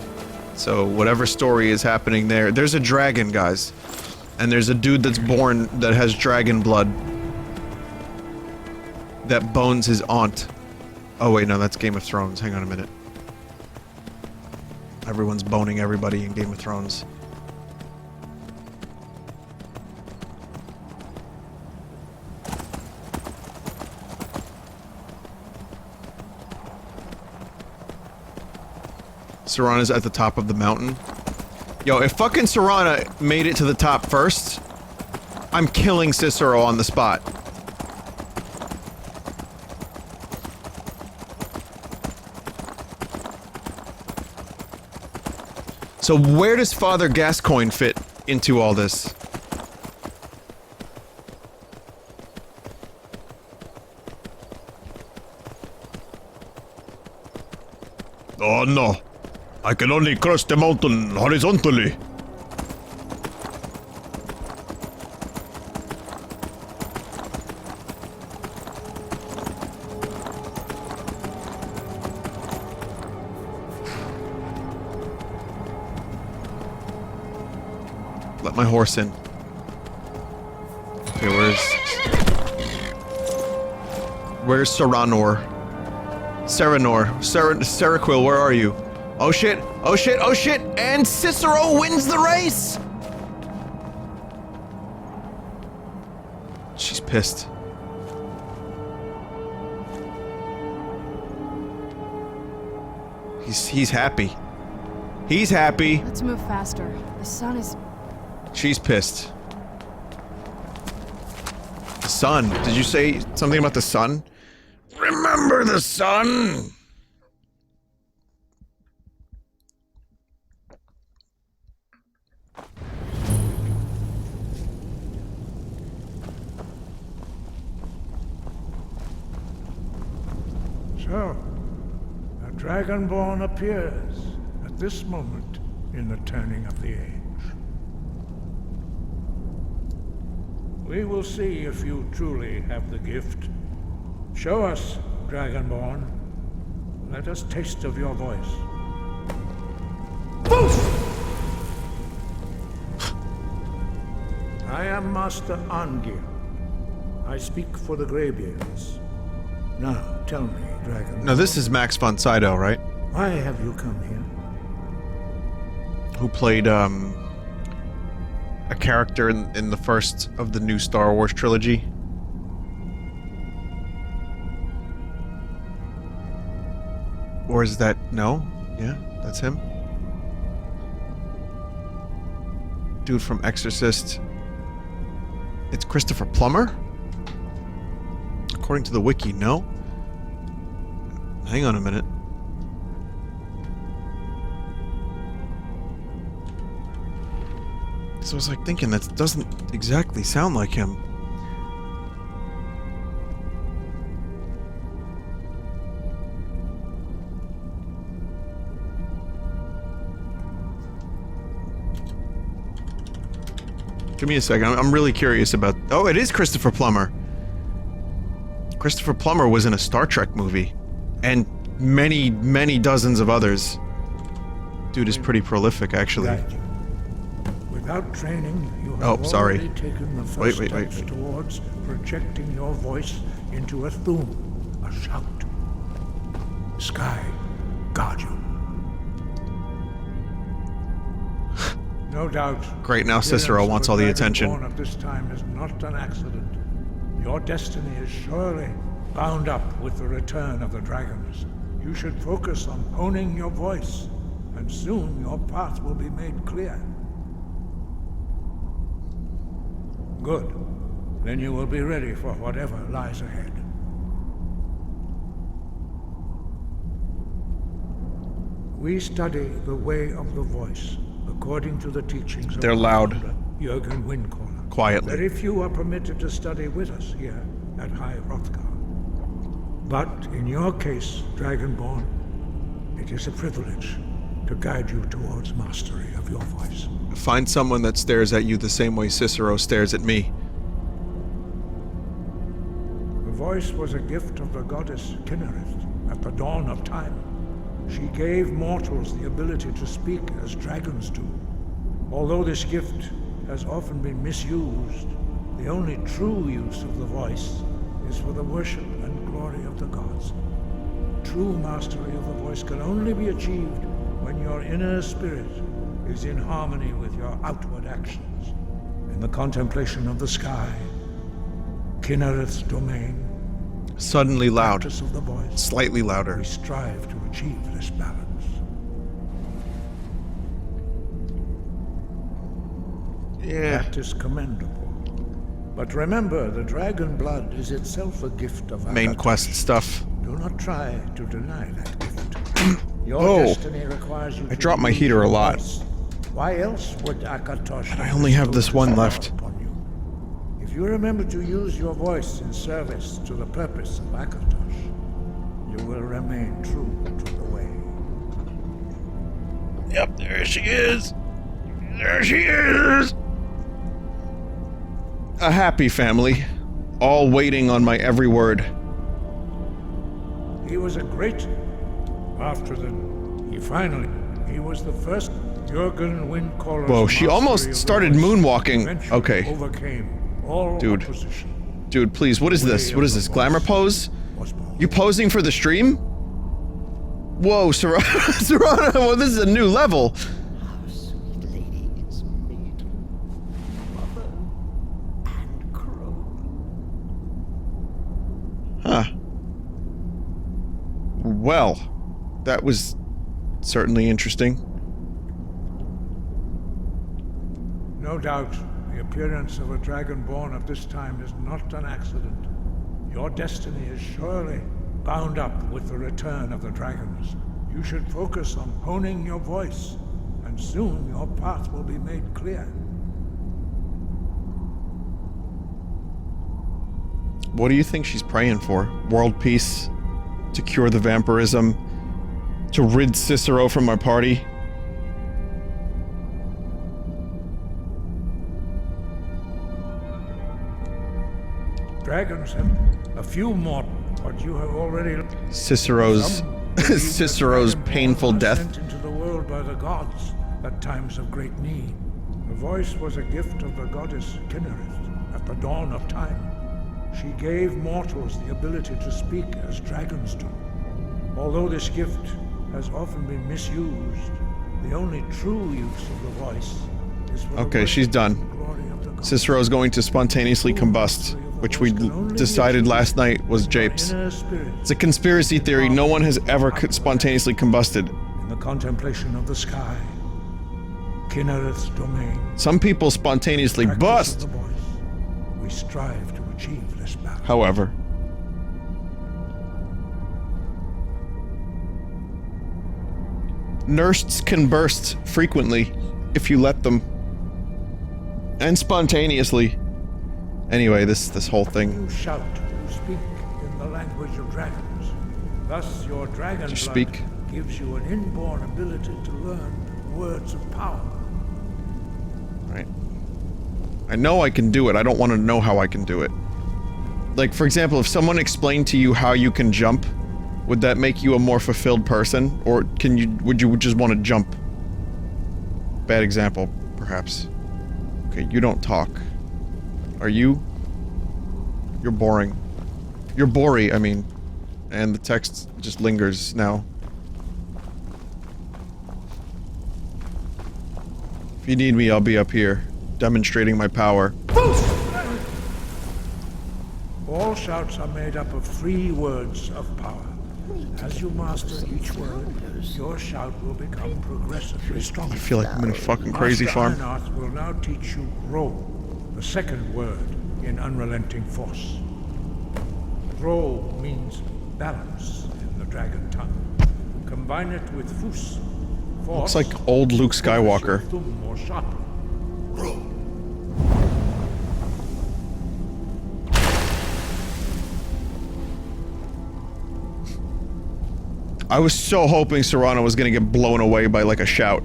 So whatever story is happening there. There's a dragon, guys. And there's a dude that's born that has dragon blood. That bones his aunt. Oh wait, no, that's Game of Thrones. Hang on a minute. Everyone's boning everybody in Game of Thrones. Serana's at the top of the mountain. Yo, if fucking Serana made it to the top first, I'm killing Cicero on the spot. So where does Father Gascoigne fit into all this? Oh no. I can only cross the mountain horizontally. Let my horse in. Okay, where's Seranor? Seraquil, where are you? Oh shit, oh shit, oh shit, and Cicero wins the race! She's pissed. He's happy. He's happy. Let's move faster. The sun is... She's pissed. The sun. Did you say something about the sun? Remember the sun! So, a Dragonborn appears at this moment in the turning of the age. We will see if you truly have the gift. Show us, Dragonborn. Let us taste of your voice. Boof! I am Master Angir. I speak for the Greybeards. Now, tell me, Dragon. No, this is Max von Sydow, right? Why have you come here? Who played, a character in the first of the new Star Wars trilogy. Or is that... no? Yeah, that's him. Dude from Exorcist. It's Christopher Plummer? According to the wiki, no? Hang on a minute. So I was like thinking, that doesn't exactly sound like him. Give me a second. I'm really curious about... oh, it is Christopher Plummer. Christopher Plummer was in a Star Trek movie. And many, many dozens of others. Dude is pretty prolific, actually. Without training, you have already taken the first steps towards projecting your voice into a thum, a shout. Sky, guard you. No doubt. Great, now Cicero wants all the attention. Born at this time is not an accident. Your destiny is surely bound up with the return of the dragons. You should focus on honing your voice, and soon your path will be made clear. Good. Then you will be ready for whatever lies ahead. We study the way of the voice, according to the teachings of they're loud. Jürgen Windcaller. Quietly. Very few are permitted to study with us here at High Hrothgar. But in your case, Dragonborn, it is a privilege to guide you towards mastery of your voice. Find someone that stares at you the same way Cicero stares at me. The voice was a gift of the goddess Kinnereth at the dawn of time. She gave mortals the ability to speak as dragons do. Although this gift has often been misused, the only true use of the voice is for the worship and glory of the gods. True mastery of the voice can only be achieved when your inner spirit is in harmony with your outward actions. In the contemplation of the sky, Kinnereth's domain, Suddenly loud. practice of the voice, Slightly louder. we strive to achieve this balance. Yeah. That is commendable. But remember, the dragon blood is itself a gift of Main Akatosh. quest stuff. Do not try to deny that gift. Your Oh. destiny requires you I to dropped my use heater your a lot. voice. Why else would Akatosh I only have this one left. If you remember to use your voice in service to the purpose of Akatosh, you will remain true to the way. Yep, there she is. There she is. A happy family, all waiting on my every word. He was a great... He was the first Jurgen Windcaller's Whoa, she almost mastery of the started voice moonwalking. eventually Okay. overcame all Dude. opposition. Dude, please, what is this? What is this? Glamour pose? You posing for the stream? Whoa, Serrano. Serrano, well, this is a new level. Huh. Well, that was certainly interesting. No doubt, the appearance of a Dragonborn at this time is not an accident. Your destiny is surely bound up with the return of the dragons. You should focus on honing your voice, and soon your path will be made clear. What do you think she's praying for? World peace? To cure the vampirism? To rid Cicero from my party? Dragons have a few more, but you have already... Cicero's... Cicero's painful death. Sent into the world by the gods at times of great need. The voice was a gift of the goddess Kinnereth at the dawn of time. She gave mortals the ability to speak as dragons do. Although this gift has often been misused, the only true use of the voice is for Okay, she's done. Cicero's going to spontaneously combust, which we decided last night was japes. It's a conspiracy theory. No one has ever spontaneously combusted. In the contemplation of the sky, Kinnereth's domain. Some people spontaneously bust. We strive to achieve this balance. However, nursts can burst frequently if you let them, and spontaneously. Anyway, this whole thing. You shout, you speak in the language of dragons. Thus, your dragon blood speak? gives you an inborn ability to learn words of power. Right. I know I can do it. I don't want to know how I can do it. Like, for example, if someone explained to you how you can jump, would that make you a more fulfilled person? Or would you just want to jump? Bad example, perhaps. Okay, you don't talk. Are you? You're boring. You're boring, I mean. And the text just lingers now. If you need me, I'll be up here, demonstrating my power. All shouts are made up of 3 words of power. As you master each word, your shout will become progressively stronger. I feel like I'm in a fucking crazy Master farm. Ironheart will now teach you Ro, the second word in unrelenting force. Ro means balance in the dragon tongue. Combine it with Fus. Looks like old Luke Skywalker. More sharply. Ro. I was so hoping Serrano was gonna get blown away by like a shout.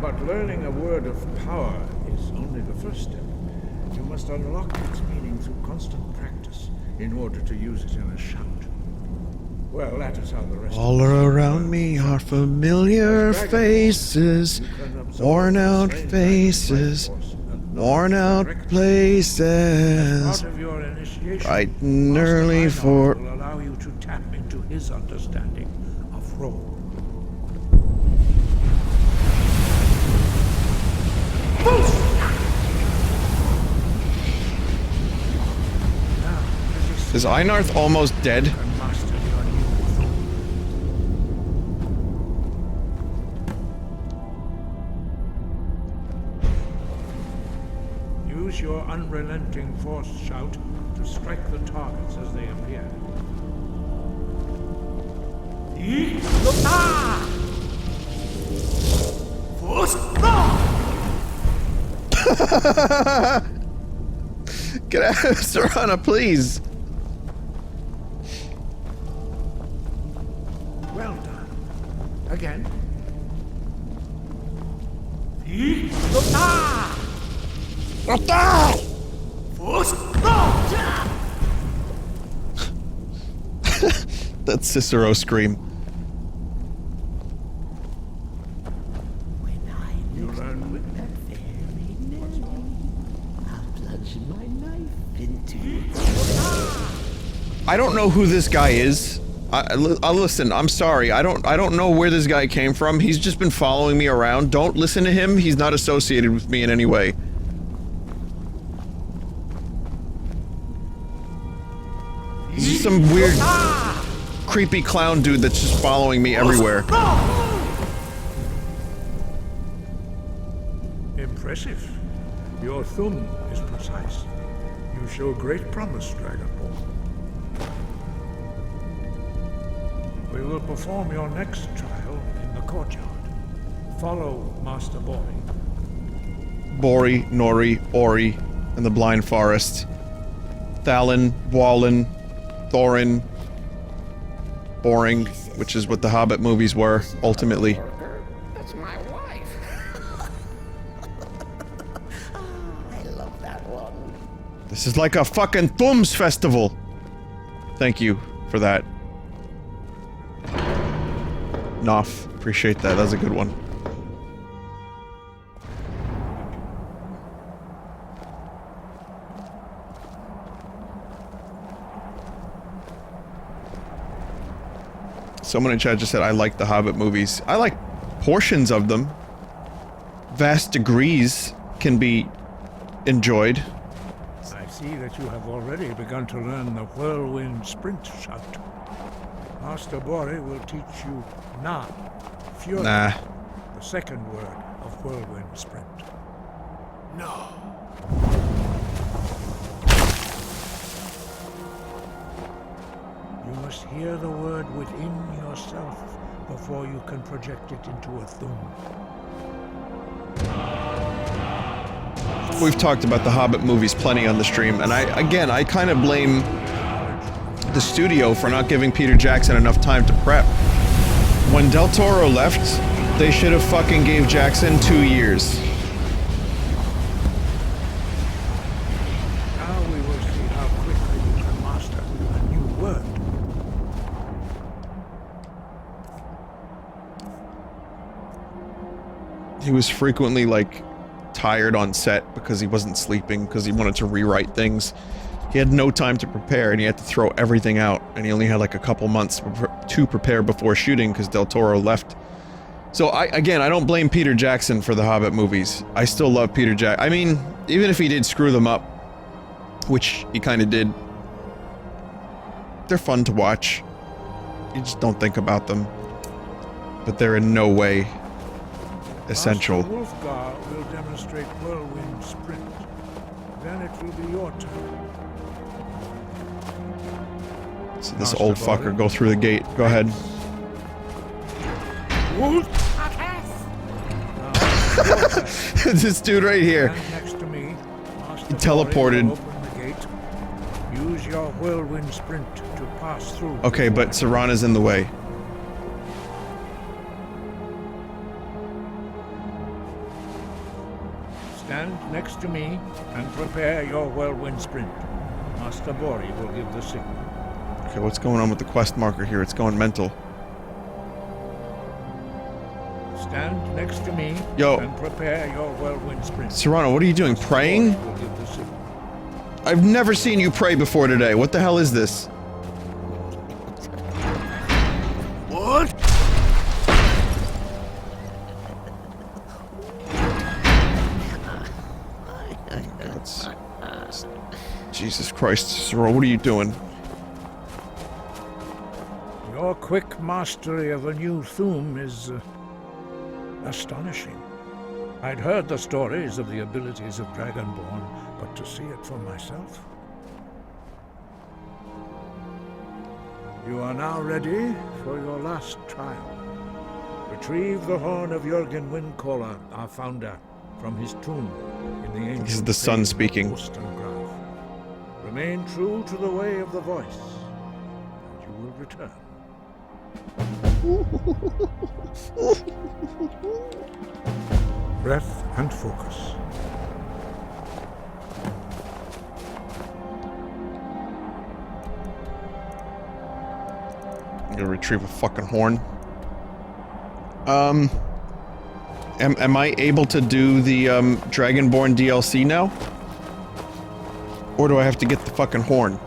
But learning a word of power is only the first step. You must unlock its meaning through constant practice in order to use it in a shout. Well, that is how the rest All around me are familiar faces, worn out faces, worn out places. Part of your initiation, Bright and early for... will allow you to tap into his understanding of role. Is Einarth almost dead? Use your unrelenting force shout to strike the targets as they appear. Get out of Serana, please! Well done. Again. That Cicero scream. You learn with that very name. I'll plunge my knife into it. I don't know who this guy is. Listen, I'm sorry. I don't know where this guy came from. He's just been following me around. Don't listen to him. He's not associated with me in any way. He's just some weird, creepy clown dude that's just following me everywhere. Impressive. Your thumb is precise. You show great promise, Dragonborn. We will perform your next trial in the courtyard. Follow Master Bori. Bori, Nori, Ori, and the Blind Forest. Thalin, Wallen, Thorin, Boring, which is what the Hobbit movies were, ultimately. That's my wife. I love that one. This is like a fucking Thumbs festival! Thank you for that. Noff, appreciate that, that was a good one. Someone in chat just said, I like the Hobbit movies. I like portions of them. Vast degrees can be enjoyed. I see that you have already begun to learn the whirlwind sprint shout. Master Bori will teach you Na, Fury, Nah. the second word of whirlwind sprint. No. You must hear the word within yourself before you can project it into a thum. We've talked about the Hobbit movies plenty on the stream, and I kind of blame the studio for not giving Peter Jackson enough time to prep. When Del Toro left, they should have fucking gave Jackson 2 years. Now we will see how quickly you can master a new word. He was frequently, like, tired on set because he wasn't sleeping, because he wanted to rewrite things. He had no time to prepare, and he had to throw everything out, and he only had like a couple months to prepare before shooting because Del Toro left. So I don't blame Peter Jackson for the Hobbit movies. I still love Peter Jackson. I mean, even if he did screw them up, which he kind of did, they're fun to watch. You just don't think about them. But they're in no way essential. Master Hrothgar will demonstrate whirlwind sprint. Then it will be your turn. So this old fucker go through the gate. Go ahead. This dude right here. Next to me, He teleported. open the gate. Use your whirlwind sprint to pass through. Okay, but Serana's in the way. next to me and prepare your whirlwind sprint. Master Bori will give the signal. Okay, what's going on with the quest marker here? It's going mental. Stand next to me and prepare your whirlwind sprint. Serrano, what are you doing? Praying? Will give the signal. I've never seen you pray before today. What the hell is this? What? Jesus Christ, Cicero, what are you doing? Your quick mastery of a new Thum is astonishing. I'd heard the stories of the abilities of Dragonborn, but to see it for myself. You are now ready for your last trial. Retrieve the horn of Jürgen Windcaller, our founder, from his tomb in the ancient This is the sun speaking. Remain true to the way of the voice, and you will return. Breath and focus. I'm gonna retrieve a fucking horn. Am I able to do the Dragonborn DLC now? Or do I have to get the fucking horn?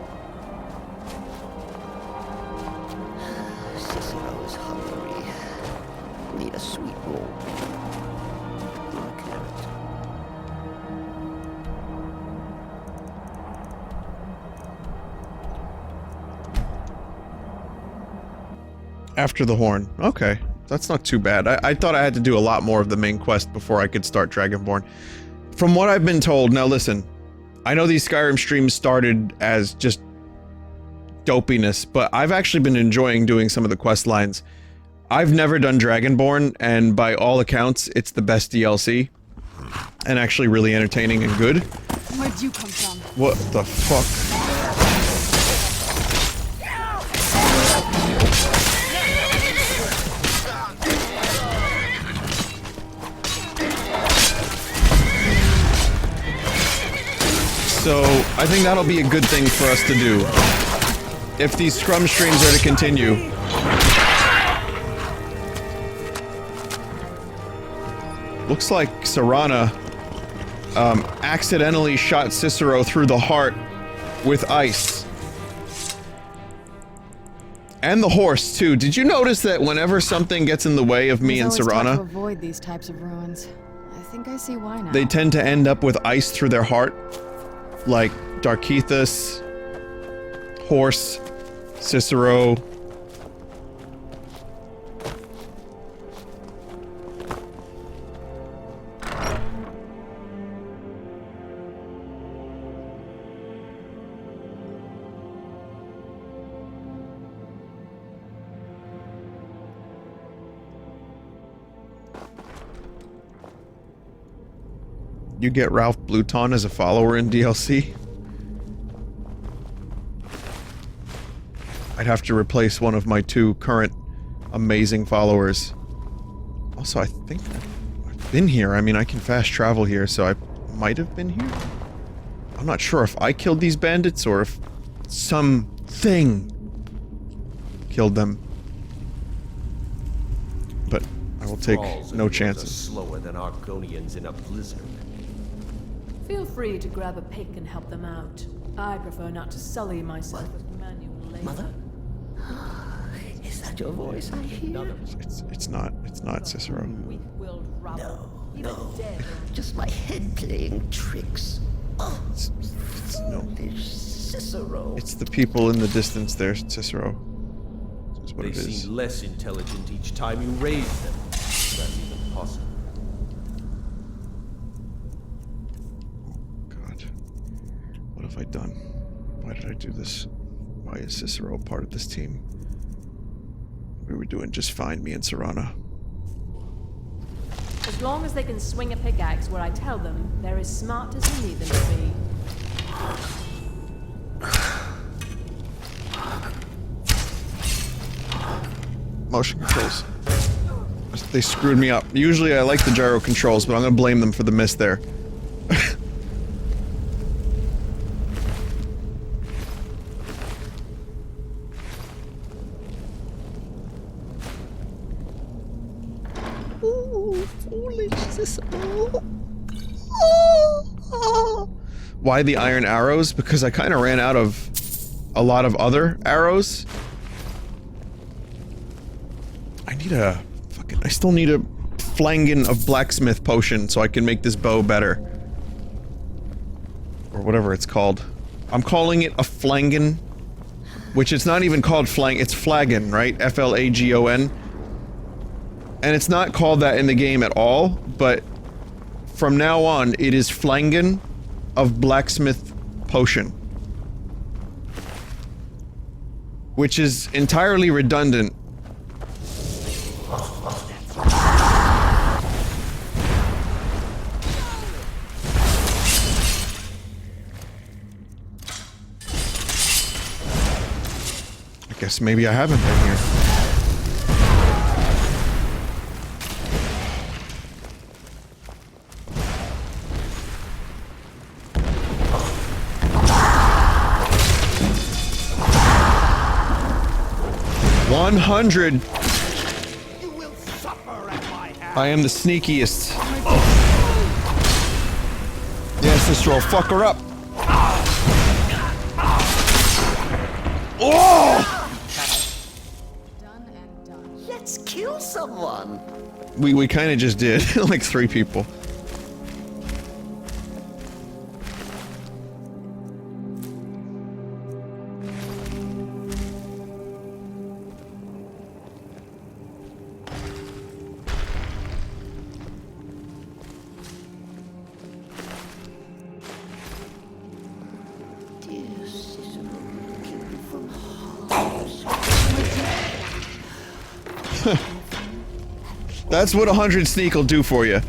Cicero is hungry. Need a sweet roll. Or a carrot. After the horn. Okay. That's not too bad. I thought I had to do a lot more of the main quest before I could start Dragonborn. From what I've been told, now listen, I know these Skyrim streams started as just dopiness, but I've actually been enjoying doing some of the quest lines. I've never done Dragonborn, and by all accounts, it's the best DLC. And actually really entertaining and good. Where'd you come from? What the fuck? So, I think that'll be a good thing for us to do. If these Scrum streams are to continue. Looks like Serana accidentally shot Cicero through the heart with ice. And the horse, too. Did you notice that whenever something gets in the way of me and Serana, to avoid these types of ruins. I think I see why now. they tend to end up with ice through their heart? Like Darkethus, Horse, Cicero. You get Ralph Bluton as a follower in DLC? I'd have to replace one of my 2 current amazing followers. Also, I think I've been here. I mean, I can fast travel here, so I might have been here? I'm not sure if I killed these bandits or if something killed them. But I will take no chances. Slower than Argonians in a blizzard. Feel free to grab a pick and help them out. I prefer not to sully myself with manual labor. Mother? Is that your voice I hear? It's not Cicero. No. Just my head playing tricks. Oh, no. Cicero. It's the people in the distance there, Cicero. That's what They it is. seem less intelligent each time you raise them. If that's even possible. What have I done? Why did I do this? Why is Cicero part of this team? We were doing just fine, me and Serana. As long as they can swing a pickaxe where I tell them, they're as smart as you need them to be. Motion controls. They screwed me up. Usually I like the gyro controls, but I'm gonna blame them for the miss there. this. Why the iron arrows? Because I kind of ran out of a lot of other arrows. I still need a flangon of blacksmith potion so I can make this bow better. Or whatever it's called. I'm calling it a flangon, which it's not even called flang, it's flagon, right? F-L-A-G-O-N. And it's not called that in the game at all, but from now on, it is flangon of blacksmith potion. Which is entirely redundant. I guess maybe I haven't been here. 100. You will suffer at my hands. I am the sneakiest. Yes, this will fuck her up. Oh! Let's kill someone. We kind of just did, like 3 people. That's what 100 sneak will do for you.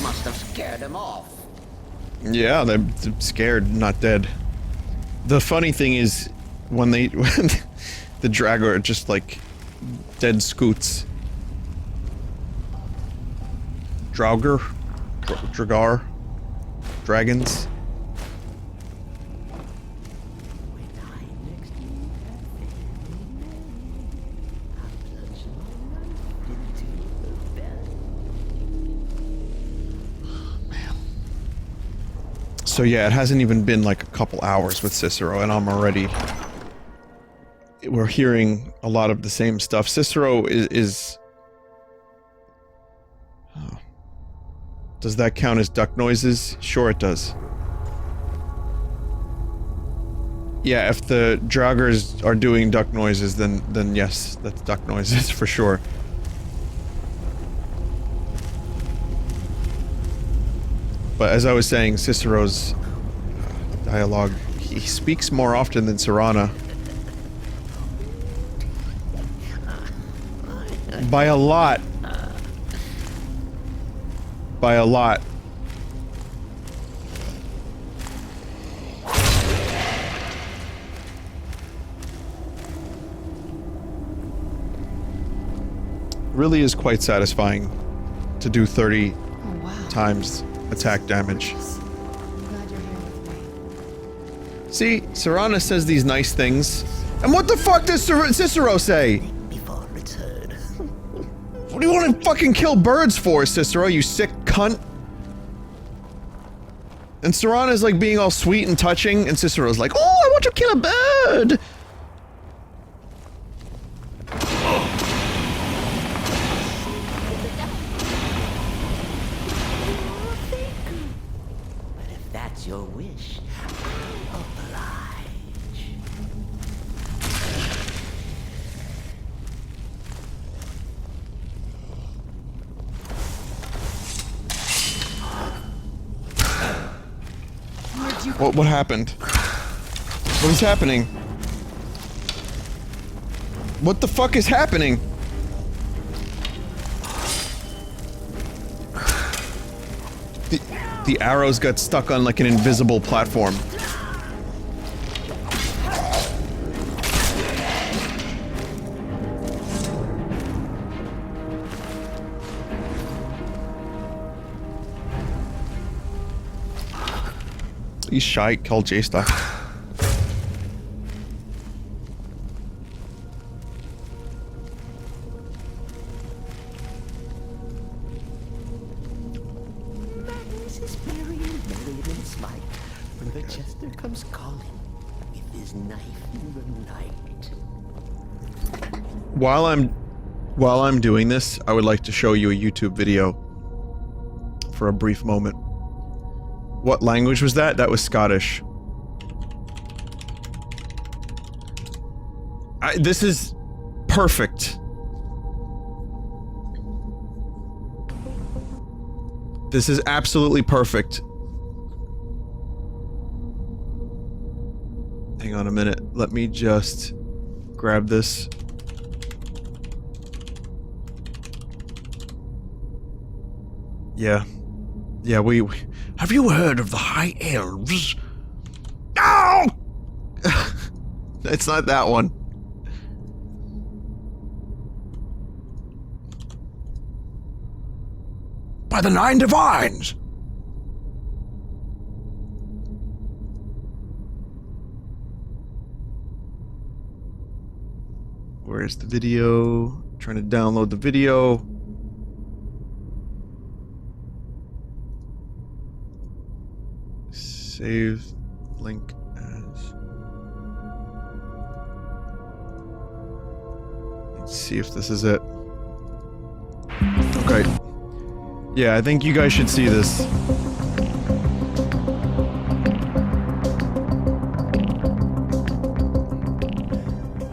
Must have scared him off. Yeah, they're scared, not dead. The funny thing is, when the Drago are just like dead scoots. Draugr? Dragar? Dragons? So yeah, it hasn't even been like a couple hours with Cicero, and I'm already... We're hearing a lot of the same stuff. Cicero is oh. Does that count as duck noises? Sure it does. Yeah, if the Draugrs are doing duck noises, then yes, that's duck noises for sure. But as I was saying, Cicero's dialogue, he speaks more often than Serana. By a lot. By a lot. Really is quite satisfying to do 30 times attack damage. See, Serana says these nice things. And what the fuck does Cicero say? What do you want to fucking kill birds for, Cicero, you sick cunt? And Serana's like being all sweet and touching, and Cicero's like, oh, I want to kill a bird! But if that's your wish, I'll oblige. What happened? What is happening? What the fuck is happening? The arrows got stuck on like an invisible platform. Please shite, kill Jester. Madness is merry and merry than smite when the jester comes calling with his knife in the night. While I'm doing this, I would like to show you a YouTube video for a brief moment. What language was that? That was Scottish. This is perfect. This is absolutely perfect. Hang on a minute. Let me just grab this. Yeah. Yeah, we have you heard of the High Elves? No! It's not that one. By the Nine Divines! Where's the video? Trying to download the video. Save link as. Let's see if this is it. Okay. Yeah, I think you guys should see this.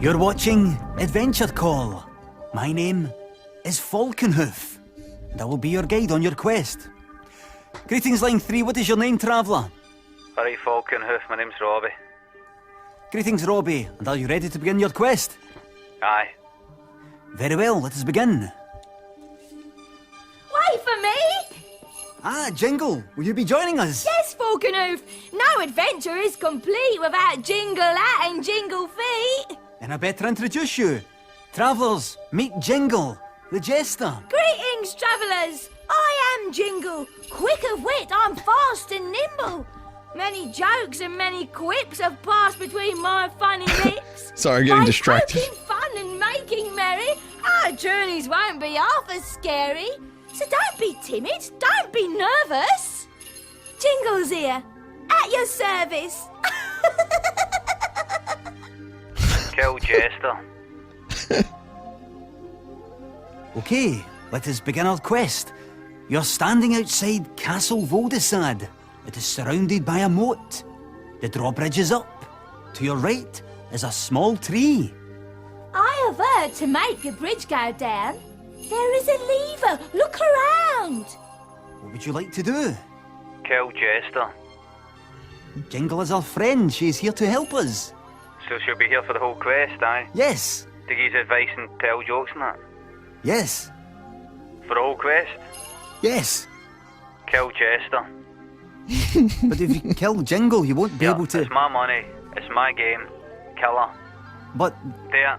You're watching Adventure Call. My name is Falconhoof, and I will be your guide on your quest. Greetings, Line 3. What is your name, traveller? Alright, Falconhoof. My name's Robbie. Greetings, Robbie. And are you ready to begin your quest? Aye. Very well, let us begin. Wait for me! Ah, Jingle, will you be joining us? Yes, Falconhoof. No adventure is complete without Jingle Hat and Jingle Feet. Then I better introduce you. Travellers, meet Jingle, the jester. Greetings, travellers. I am Jingle. Quick of wit, I'm fast and nimble. Many jokes and many quips have passed between my funny lips. Sorry, getting distracted. Poking fun and making merry, our journeys won't be half as scary. So don't be timid, don't be nervous. Jingle's here, at your service. Kill Jester. Okay, let us begin our quest. You're standing outside Castle Voldesad. It is surrounded by a moat. The drawbridge is up. To your right is a small tree. I have heard to make the bridge go down, there is a lever. Look around. What would you like to do? Kill Jester. Jingle is our friend. She's here to help us. So she'll be here for the whole quest, aye? Yes. To give you advice and tell jokes and that? Yes. For the whole quest? Yes. Kill Jester. But if you kill Jingle, you won't be able to... It's my money. It's my game. Kill her. But... There.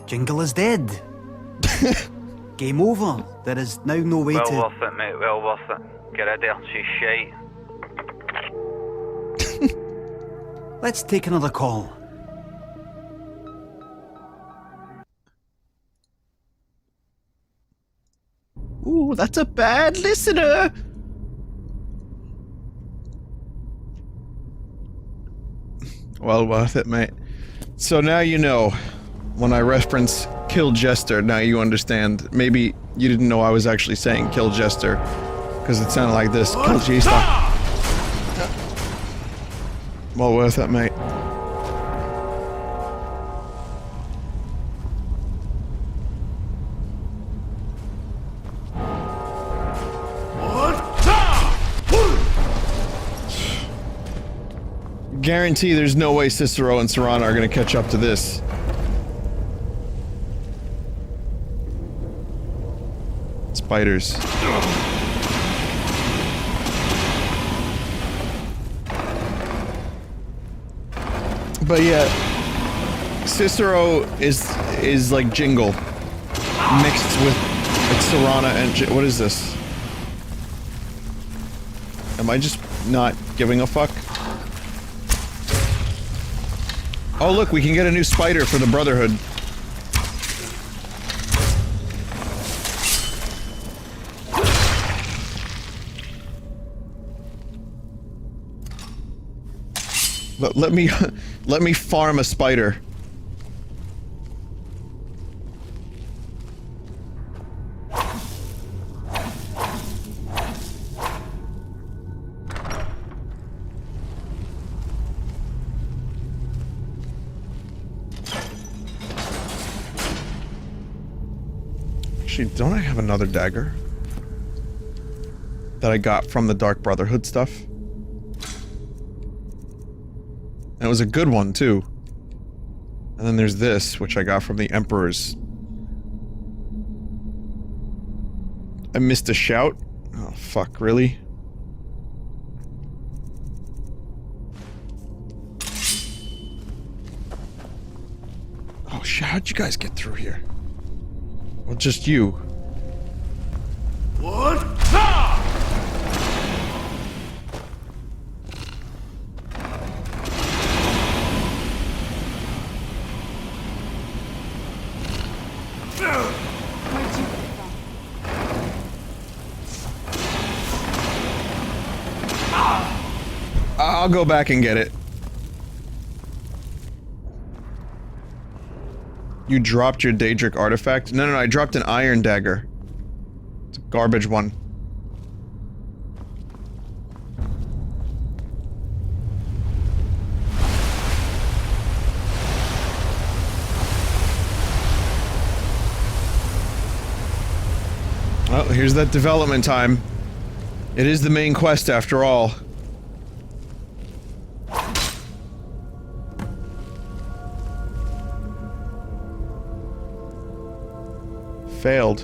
Jingle is dead. Game over. There is now no way well to... Well worth it, mate. Well worth it. Get rid of her. She's shite. Let's take another call. Ooh, that's a bad listener. Well worth it, mate. So now you know. When I reference kill Jester, now you understand. Maybe you didn't know I was actually saying kill Jester, because it sounded like this. Kill Jester. Well worth it, mate. Guarantee there's no way Cicero and Serrano are gonna catch up to this. Spiders. But yeah, Cicero is like Jingle mixed with like Serana and what is this? Am I just not giving a fuck? Oh look, we can get a new spider for the Brotherhood. But let me farm a spider. Actually, don't I have another dagger that I got from the Dark Brotherhood stuff? And it was a good one, too. And then there's this, which I got from the Emperor's. I missed a shout? Oh, fuck, really? Oh, shit, how'd you guys get through here? Well, just you. What? I'll go back and get it. You dropped your Daedric artifact? No, I dropped an iron dagger. It's a garbage one. Well, here's that development time. It is the main quest after all. Failed.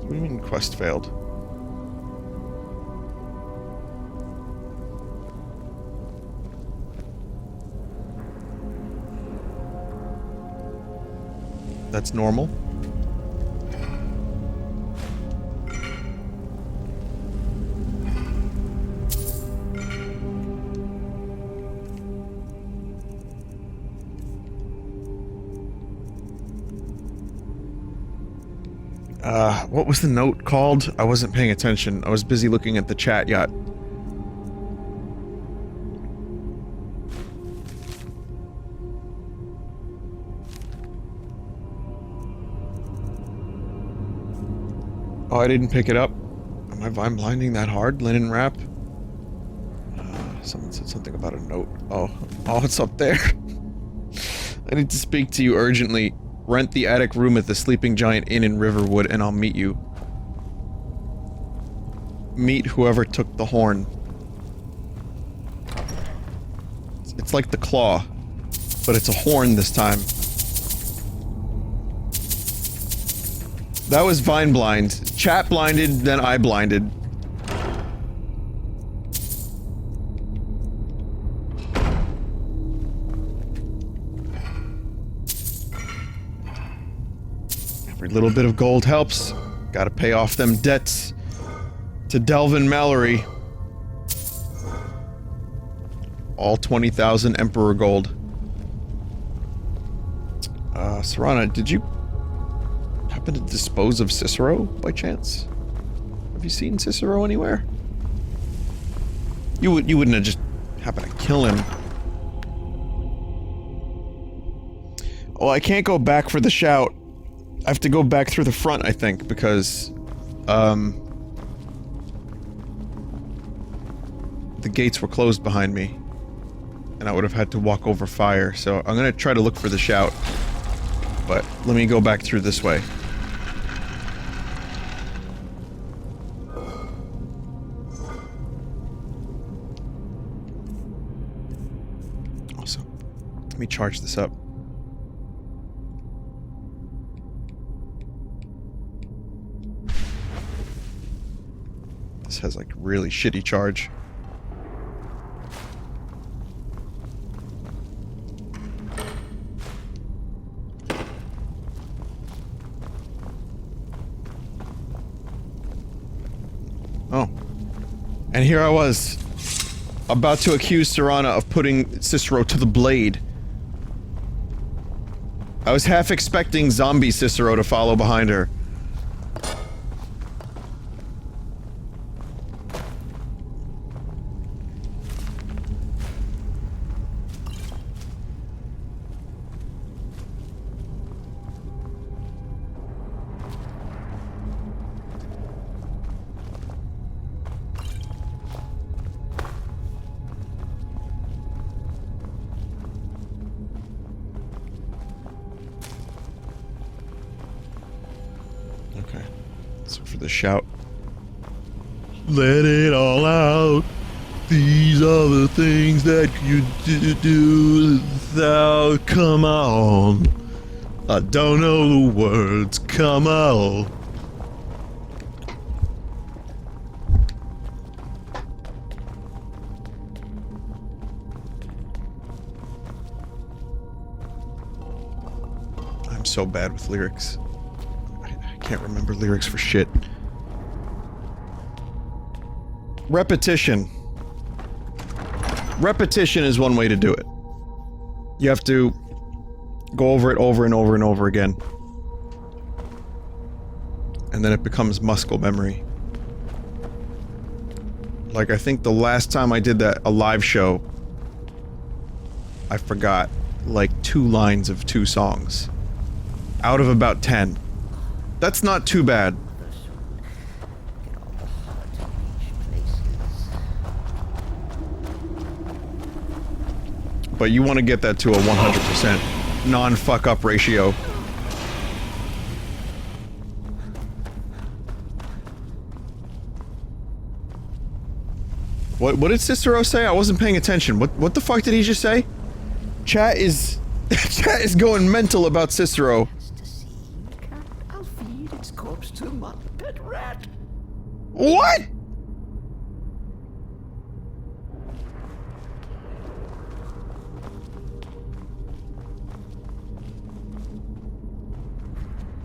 What do you mean quest failed? That's normal. What was the note called? I wasn't paying attention. I was busy looking at the chat yacht. Oh, I didn't pick it up. Am I vine blinding that hard? Linen wrap? Someone said something about a note. Oh, it's up there. I need to speak to you urgently. Rent the attic room at the Sleeping Giant Inn in Riverwood and I'll meet you. Meet whoever took the horn. It's like the claw, but it's a horn this time. That was vine blind. Chat blinded, then I blinded. Every little bit of gold helps. Gotta pay off them debts to Delvin Mallory. All 20,000 Emperor gold. Serana, did you happen to dispose of Cicero by chance? Have you seen Cicero anywhere? You wouldn't have just happened to kill him. Oh, I can't go back for the shout. I have to go back through the front, I think, because, the gates were closed behind me. And I would have had to walk over fire, so I'm gonna try to look for the shout. But let me go back through this way. Awesome. Let me charge this up. has like really shitty charge. Oh. And here I was, about to accuse Serana of putting Cicero to the blade. I was half expecting zombie Cicero to follow behind her. Shout. Let it all out. These are the things that you do without. Come on. I don't know the words. Come on. I'm so bad with lyrics. I can't remember lyrics for shit. Repetition. Repetition is one way to do it. You have to go over it over and over and over again. And then it becomes muscle memory. Like, I think the last time I did that, a live show, I forgot, like, 2 lines of 2 songs. Out of about 10. That's not too bad. But you want to get that to a 100% non-fuck-up ratio. What did Cicero say? I wasn't paying attention. What the fuck did he just say? Chat is... Chat is going mental about Cicero. I'll feed its corpse to my pet rat. What?!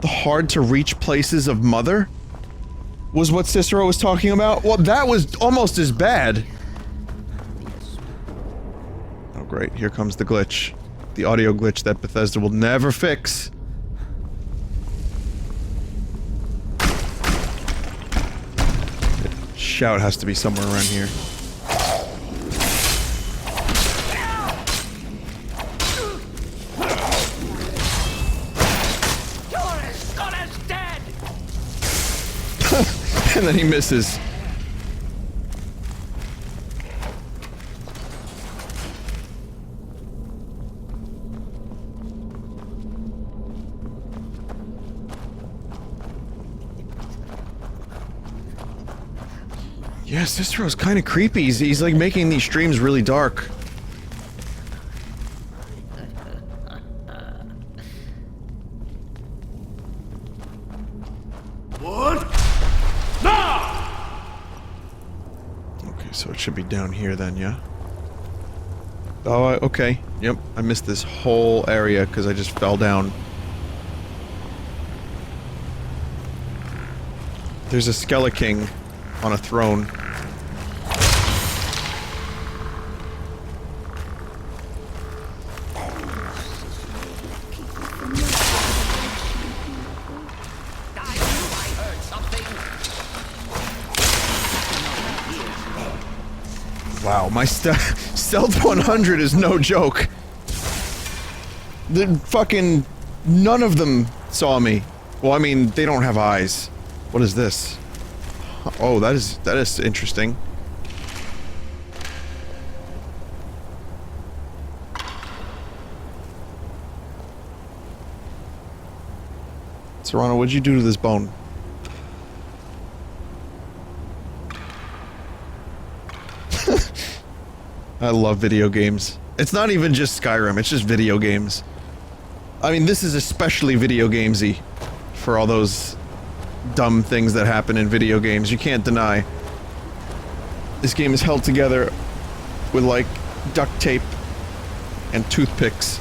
The hard-to-reach places of Mother? Was what Cicero was talking about? Well, that was almost as bad. Oh great, here comes the glitch. The audio glitch that Bethesda will never fix. Shout has to be somewhere around here. And then he misses. Yeah, Cicero's kind of creepy. He's like making these streams really dark. So it should be down here then, yeah? Oh, okay. Yep, I missed this whole area because I just fell down. There's a Skeleking on a throne. Wow, my stealth 100 is no joke. The fucking... none of them saw me. Well, I mean, they don't have eyes. What is this? Oh, that is interesting. Serrano, what'd you do to this bone? I love video games. It's not even just Skyrim, it's just video games. I mean, this is especially video gamesy for all those dumb things that happen in video games. You can't deny. This game is held together with, like, duct tape and toothpicks.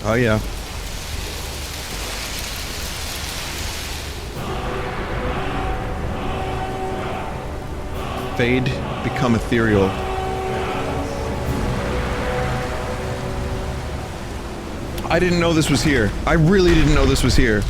Oh yeah. Fade, become ethereal. I didn't know this was here. I really didn't know this was here.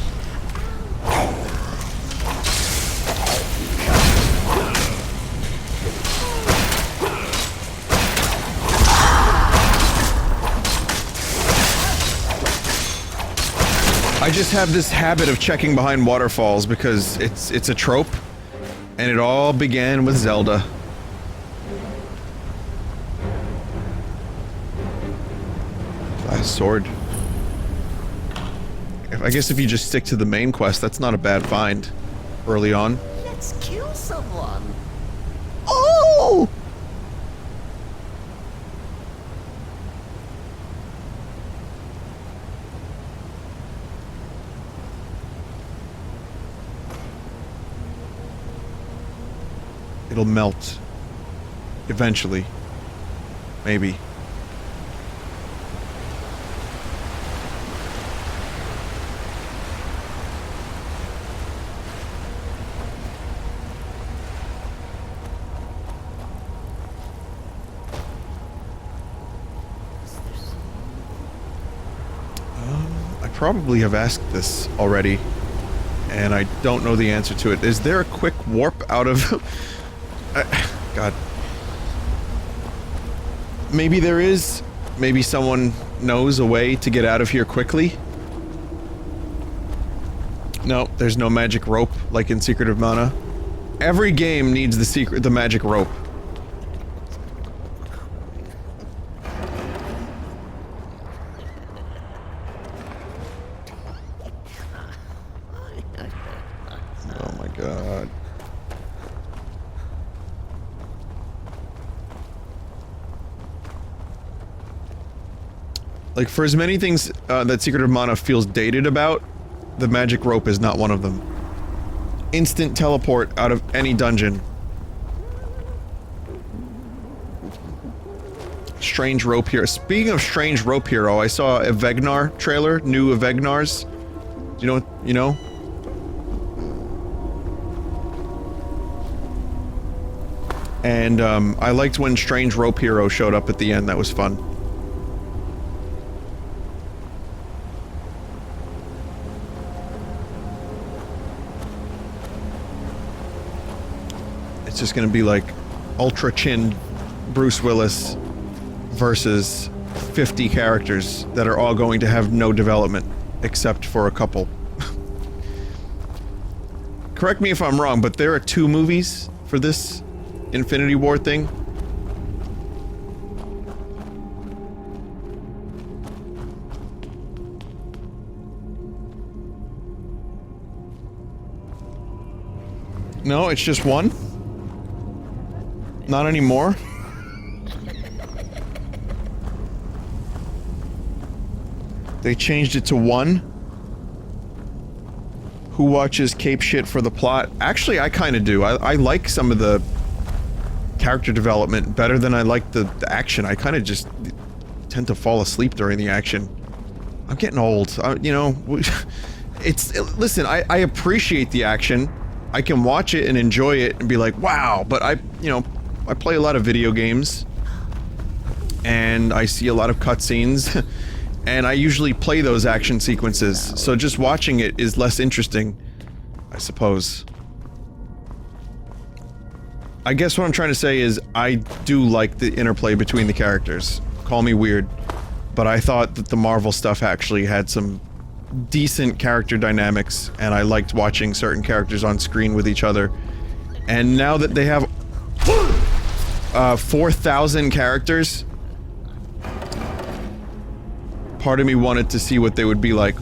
I just have this habit of checking behind waterfalls because it's a trope, and it all began with Zelda. Glass sword. I guess if you just stick to the main quest, that's not a bad find early on. Let's kill someone. Oh! It'll melt. Eventually. Maybe. I probably have asked this already, and I don't know the answer to it. Is there a quick warp out of... God. Maybe there is. Maybe someone knows a way to get out of here quickly. No, there's no magic rope like in Secret of Mana. Every game needs the magic rope. Oh my god. Like, for as many things that Secret of Mana feels dated about, the magic rope is not one of them. Instant teleport out of any dungeon. Strange rope hero. Speaking of strange rope hero, I saw a Vegnar trailer, new Vegnars. Do you know, you know? And, I liked when Strange Rope Hero showed up at the end. That was fun. It's just gonna be like Ultra Chin Bruce Willis versus 50 characters that are all going to have no development except for a couple. Correct me if I'm wrong, but there are 2 movies for this Infinity War thing. No, it's just 1? Not anymore? They changed it to 1? Who watches cape shit for the plot? Actually, I kinda do. I like some of the character development better than I like the action. I kinda just tend to fall asleep during the action. I'm getting old. You know, listen, I appreciate the action. I can watch it and enjoy it and be like, wow, but you know, I play a lot of video games, and I see a lot of cutscenes, and I usually play those action sequences, so just watching it is less interesting, I suppose. I guess what I'm trying to say is, I do like the interplay between the characters. Call me weird, but I thought that the Marvel stuff actually had some decent character dynamics, and I liked watching certain characters on screen with each other. And now that they have 4,000 characters, part of me wanted to see what they would be like,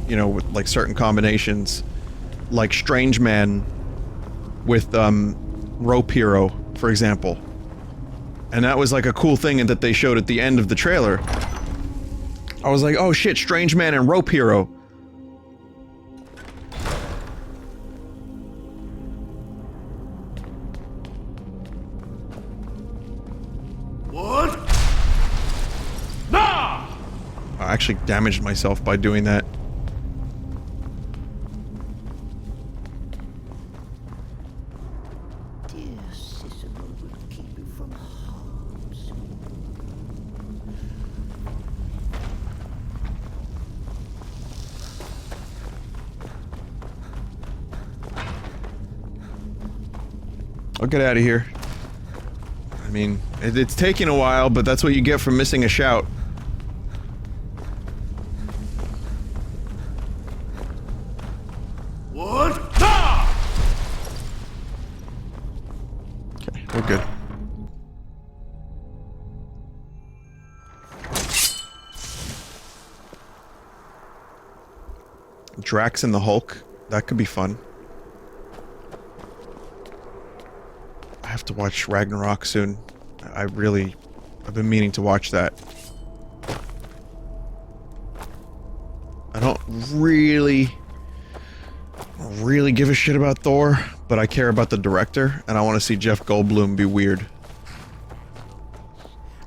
you know, with like certain combinations, like Strange Man with Rope Hero, for example. And that was like a cool thing that they showed at the end of the trailer. I was like, oh shit, Strange Man and Rope Hero. What? Nah! I actually damaged myself by doing that. Dear Cicero will keep you from harm soon. I'll get out of here. I mean, it's taking a while, but that's what you get for missing a shout. What? Nah! Okay, we're good. Drax and the Hulk. That could be fun. I have to watch Ragnarok soon. I've been meaning to watch that. I don't really give a shit about Thor, but I care about the director, and I want to see Jeff Goldblum be weird.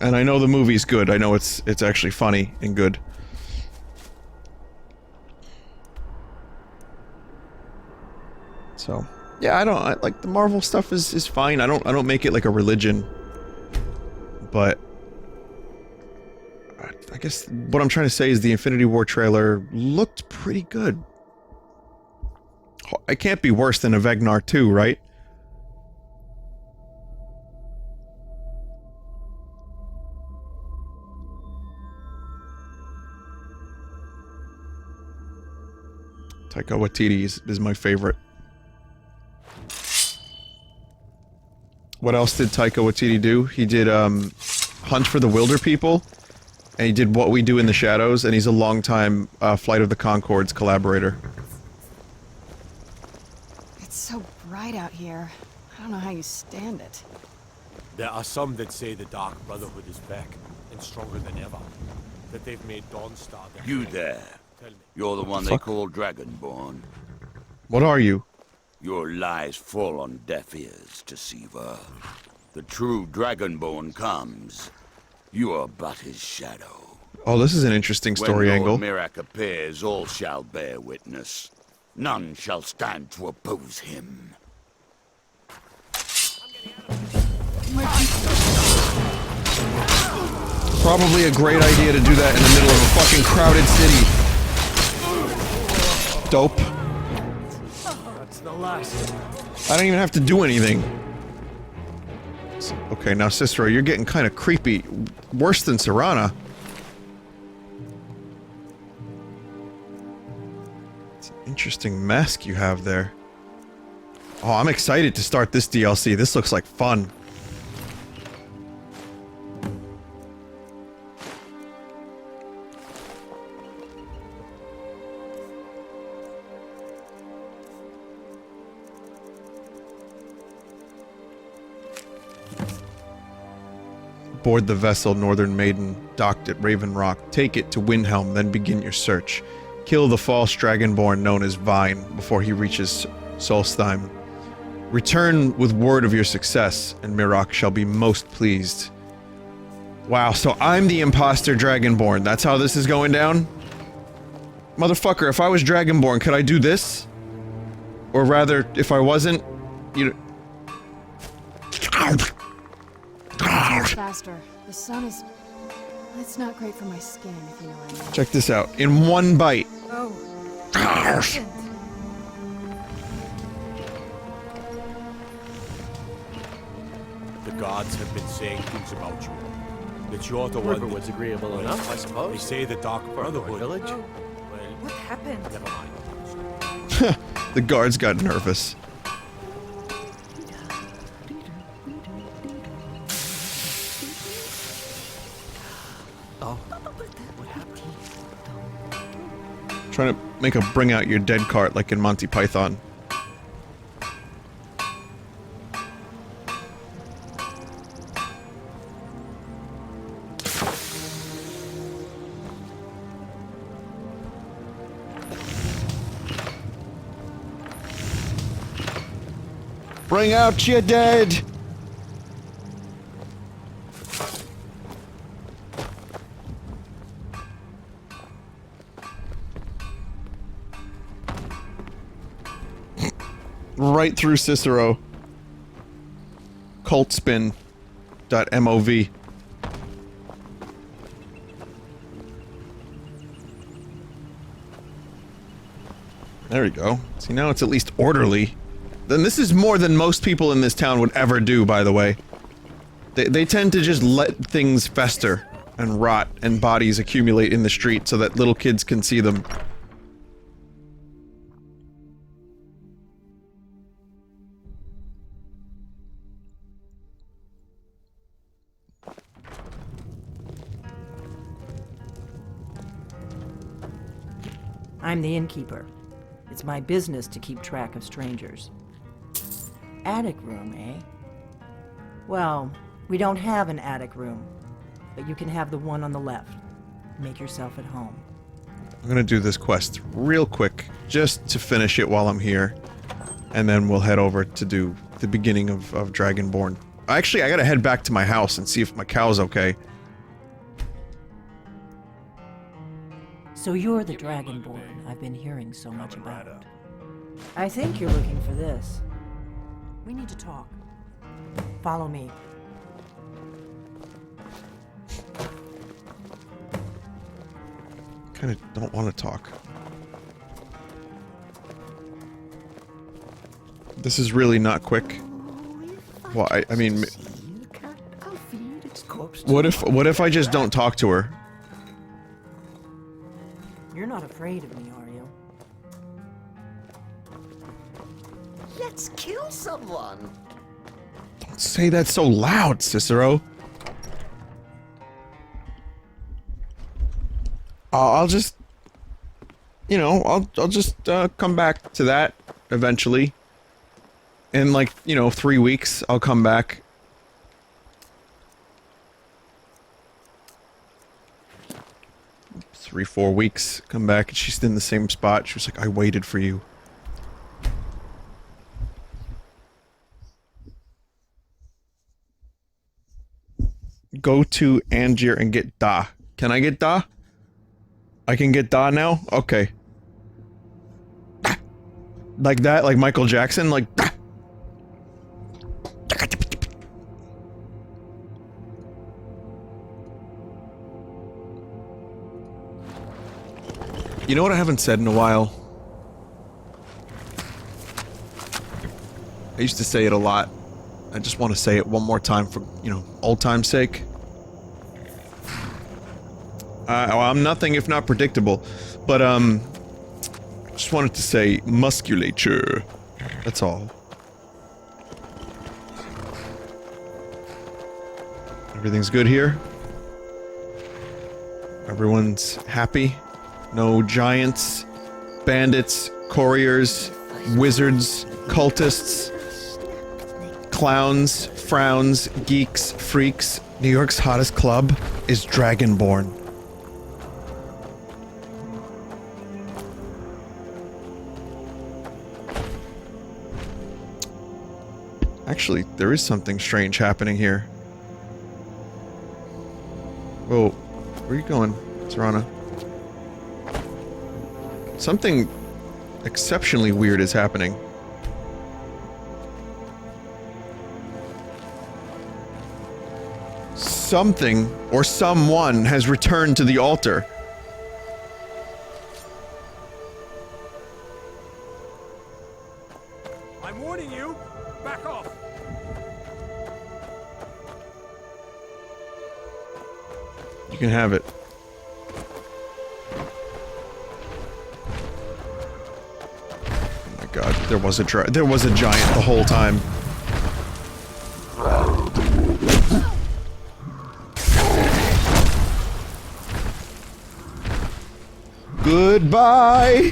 And I know the movie's good. I know it's actually funny and good. So, yeah, I like the Marvel stuff is fine. I don't make it like a religion. But I guess what I'm trying to say is the Infinity War trailer looked pretty good. It can't be worse than a Vegnar 2, right? Taika Waititi is my favorite. What else did Taika Waititi do? He did Hunt for the Wilder People, and he did What We Do in the Shadows, and he's a longtime Flight of the Conchords collaborator. It's so bright out here. I don't know how you stand it. There are some that say the Dark Brotherhood is back, and stronger than ever. That they've made Dawnstar their You friend. there. Tell me. You're the one they call Dragonborn. What are you? Your lies fall on deaf ears, deceiver. The true Dragonborn comes. You are but his shadow. Oh, this is an interesting story when angle. Lord Mirak appears, all shall bear witness. None shall stand to oppose him. Probably a great idea to do that in the middle of a fucking crowded city. Dope. That's the last. I don't even have to do anything. Okay, now Cicero, you're getting kind of creepy. Worse than Serana. It's an interesting mask you have there. Oh, I'm excited to start this DLC. This looks like fun. Board the vessel Northern Maiden, docked at Raven Rock. Take it to Windhelm, then begin your search. Kill the false Dragonborn known as Vine before he reaches Solstheim. Return with word of your success, and Mirak shall be most pleased. Wow, so I'm the imposter Dragonborn. That's how this is going down? Motherfucker, if I was Dragonborn, could I do this? Or rather, if I wasn't, you know... It's faster. The sun is... It's not great for my skin, if you know what I mean. Check this out. In one bite. Oh. The gods have been saying things about you. That you're the one Riverwood's agreeable enough, I suppose. They say the Dark Brotherhood. Village? Well, What happened? never mind. The guards got nervous. Oh. What happened? Trying to make a bring out your dead cart like in Monty Python. Bring out your dead! Right through Cicero. Cultspin.mov. There we go. See, now it's at least orderly. Then this is more than most people in this town would ever do, by the way. They tend to just let things fester and rot and bodies accumulate in the street so that little kids can see them. I'm the innkeeper. It's my business to keep track of strangers. Attic room, eh? Well, we don't have an attic room, but you can have the one on the left. Make yourself at home. I'm gonna do this quest real quick, just to finish it while I'm here. And then we'll head over to do the beginning of Dragonborn. Actually, I gotta head back to my house and see if my cow's okay. So you're the Dragonborn I've been hearing so much about. I think you're looking for this. We need to talk. Follow me. Kinda don't want to talk. This is really not quick. Well, I mean... What if I just don't talk to her? You're not afraid of me, are you? Let's kill someone. Don't say that so loud, Cicero. I'll just... You know, I'll just come back to that eventually. In like, 3 weeks, I'll come back. 3-4 weeks, come back and she's in the same spot. She was like, I waited for you. Go to Angier and get Da. Can I get Da? I can get Da now? Okay. Like that? Like Michael Jackson? Like... You know what I haven't said in a while? I used to say it a lot. I just want to say it one more time for, old time's sake. Well, I'm nothing if not predictable, but, I just wanted to say musculature. That's all. Everything's good here? Everyone's happy? No giants, bandits, couriers, wizards, cultists, clowns, frowns, geeks, freaks. New York's hottest club is Dragonborn. Actually, there is something strange happening here. Whoa, where are you going, Serana? Something exceptionally weird is happening. Something or someone has returned to the altar. I'm warning you. Back off. You can have it. God, there was a giant the whole time. Goodbye.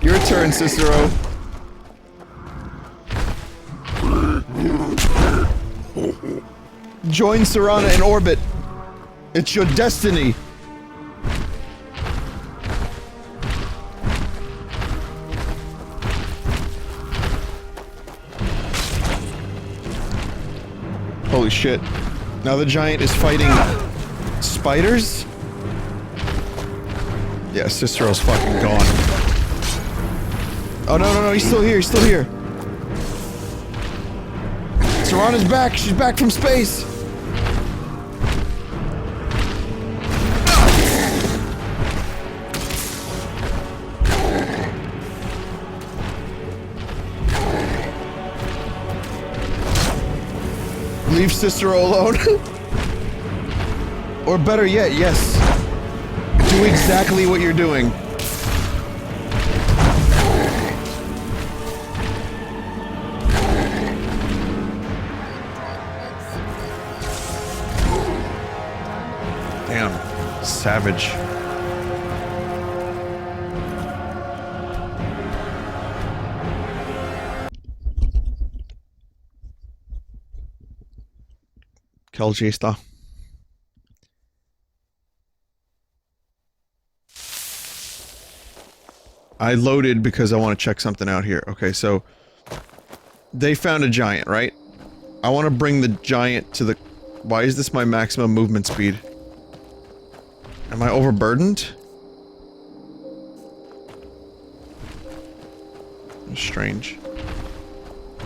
Your turn, Cicero. Join Serana in orbit. It's your destiny. Holy shit. Now the giant is fighting spiders? Yeah, Cicero's fucking gone. Oh no, no, no, he's still here, he's still here. Serana's back, she's back from space. Leave Cicero alone. Or better yet, yes. Do exactly what you're doing. Damn. Savage. Calgista. I loaded because I want to check something out here. Okay, so they found a giant, right? I want to bring the giant to the... Why is this my maximum movement speed? Am I overburdened? Strange.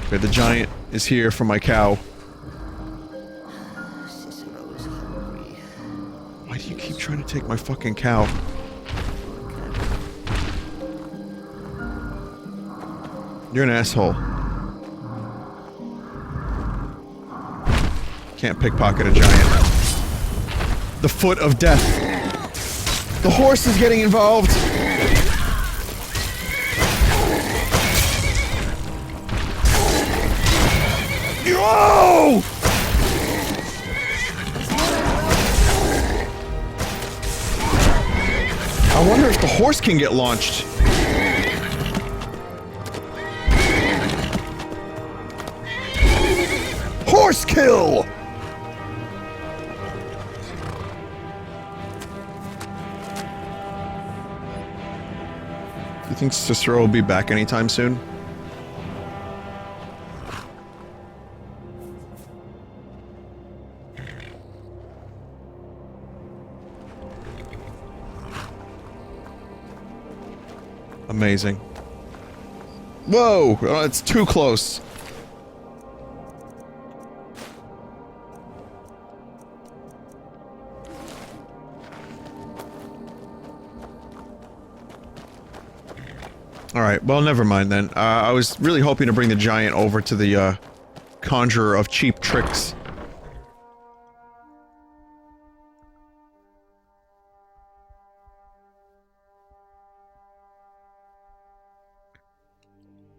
Okay, the giant is here for my cow. Why do you keep trying to take my fucking cow? You're an asshole. Can't pickpocket a giant. The foot of death. The horse is getting involved. Whoa! I wonder if the horse can get launched. Horse kill! You think Cicero will be back anytime soon? Amazing. Whoa! Oh, it's too close. Alright, well, never mind then. I was really hoping to bring the giant over to the, conjurer of cheap tricks.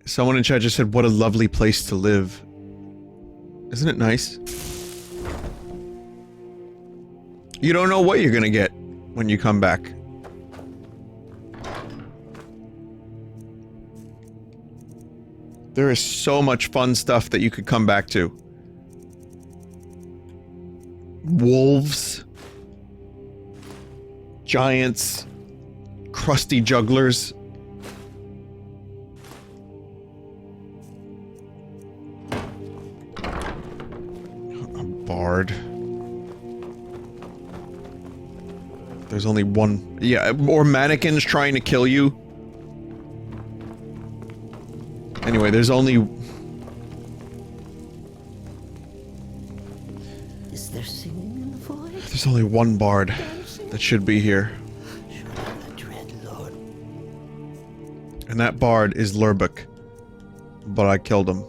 Someone in chat just said, what a lovely place to live. Isn't it nice? You don't know what you're gonna get when you come back. There is so much fun stuff that you could come back to. Wolves. Giants. Crusty jugglers. A bard. There's only one. Yeah, or mannequins trying to kill you. Anyway, there's only... Is there singing in the void? There's only one bard that should be here. And that bard is Lurbuk. But I killed him.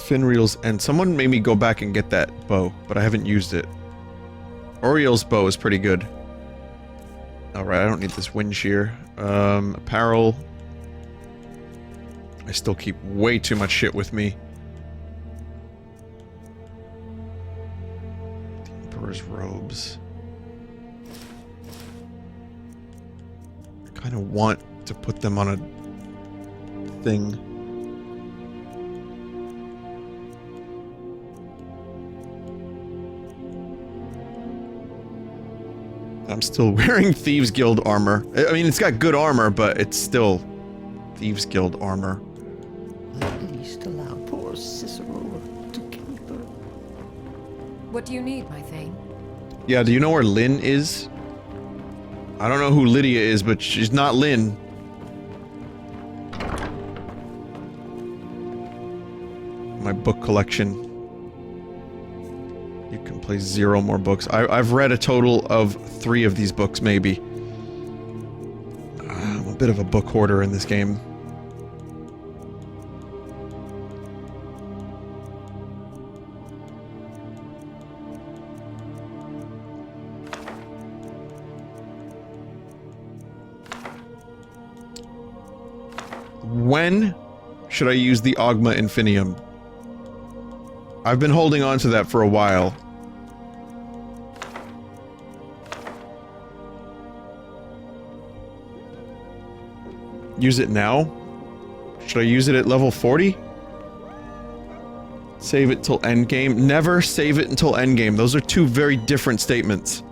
Finreal's, and someone made me go back and get that bow, but I haven't used it. Oriel's bow is pretty good. Alright, I don't need this wind shear. Apparel. I still keep way too much shit with me. The Emperor's robes. I kind of want to put them on a thing. I'm still wearing Thieves Guild armor. I mean, it's got good armor, but it's still Thieves Guild armor. At least allow poor Cicero to keep her. What do you need, my thing? Yeah, do you know where Lynn is? I don't know who Lydia is, but she's not Lynn. My book collection. You can play 0 more books. I've read a total of 3 of these books, maybe. I'm a bit of a book hoarder in this game. When should I use the Augma Infinium? I've been holding on to that for a while. Use it now? Should I use it at level 40? Save it till endgame? Never save it until endgame. Those are 2 very different statements.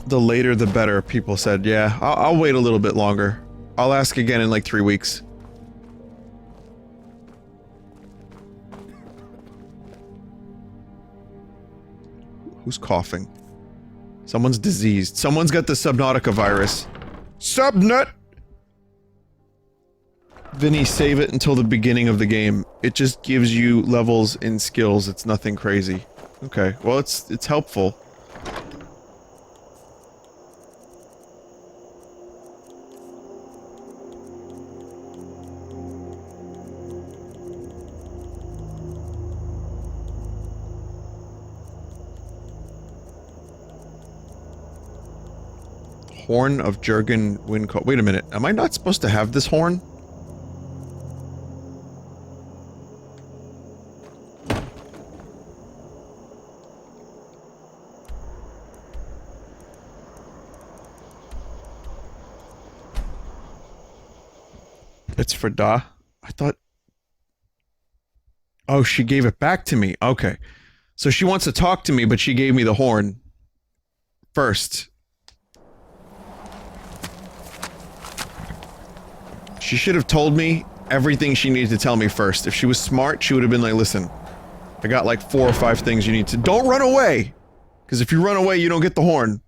The later the better, people said. Yeah, I'll wait a little bit longer. I'll ask again in like 3 weeks. Who's coughing? Someone's diseased. Someone's got the Subnautica virus. Subnut! Vinny, save it until the beginning of the game. It just gives you levels in skills. It's nothing crazy. Okay, well it's helpful. Horn of Jurgen Windcall. Wait a minute. Am I not supposed to have this horn? It's for Da. I thought... Oh, she gave it back to me. Okay. So she wants to talk to me, but she gave me the horn first. She should have told me everything she needed to tell me first. If she was smart, she would have been like, listen, I got like 4 or 5 things you need to... Don't run away! Because if you run away, you don't get the horn.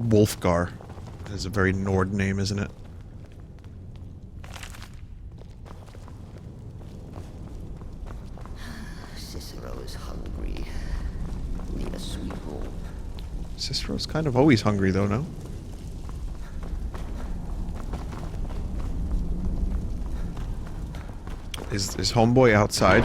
Wolfgar. That's a very Nord name, isn't it? Cicero is hungry. Need a sweet roll. Cicero's kind of always hungry, though, no? Is homeboy outside?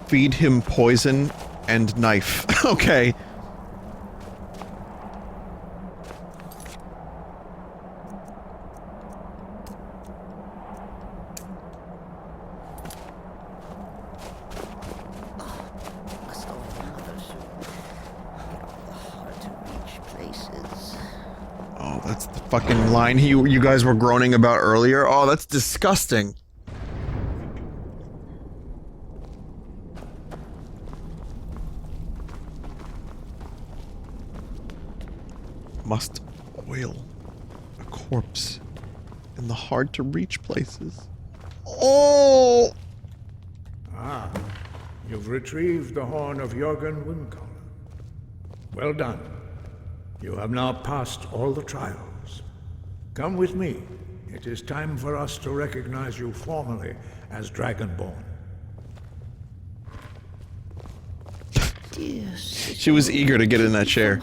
Feed him poison and knife. Okay. Must go with the mother soon. Get off the hard-to-reach places. Oh, that's the fucking line you guys were groaning about earlier. Oh, that's disgusting. Must oil a corpse in the hard-to-reach places. Oh! Ah, you've retrieved the horn of Jurgen Windcall. Well done. You have now passed all the trials. Come with me. It is time for us to recognize you formally as Dragonborn. Dear She was eager to get in that chair.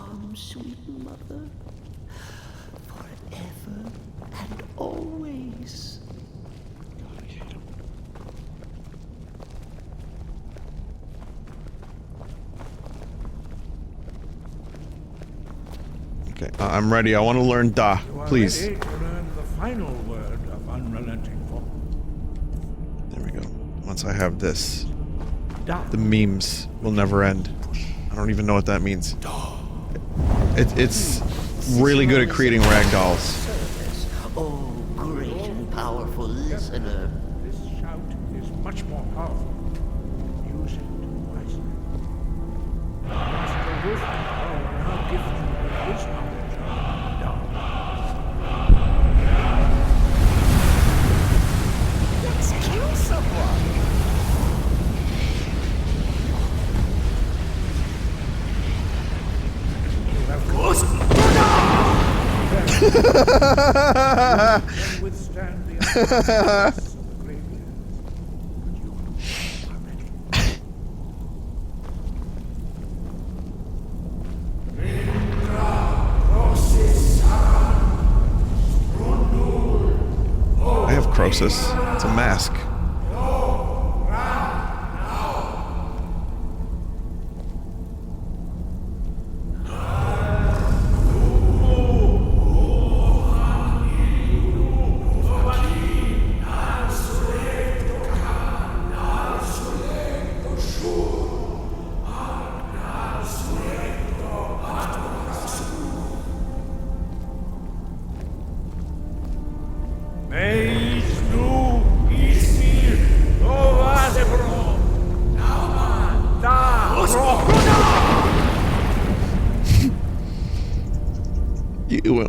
harm, sweet mother. Forever and always. Okay, I'm ready. I want to learn Da, You are please. ready to learn the final word of unrelenting focus. There we go. Once I have this, Da. the memes will never end. I don't even know what that means. It's really good at creating ragdolls. Service, oh great and powerful listener. This shout is much more powerful. Use it wisely. Master Hrothgar will now give you his knowledge of Da. Let's kill someone. You have can withstand the attacks of the graveyard. But you are ready. I have Croesus. It's a mask.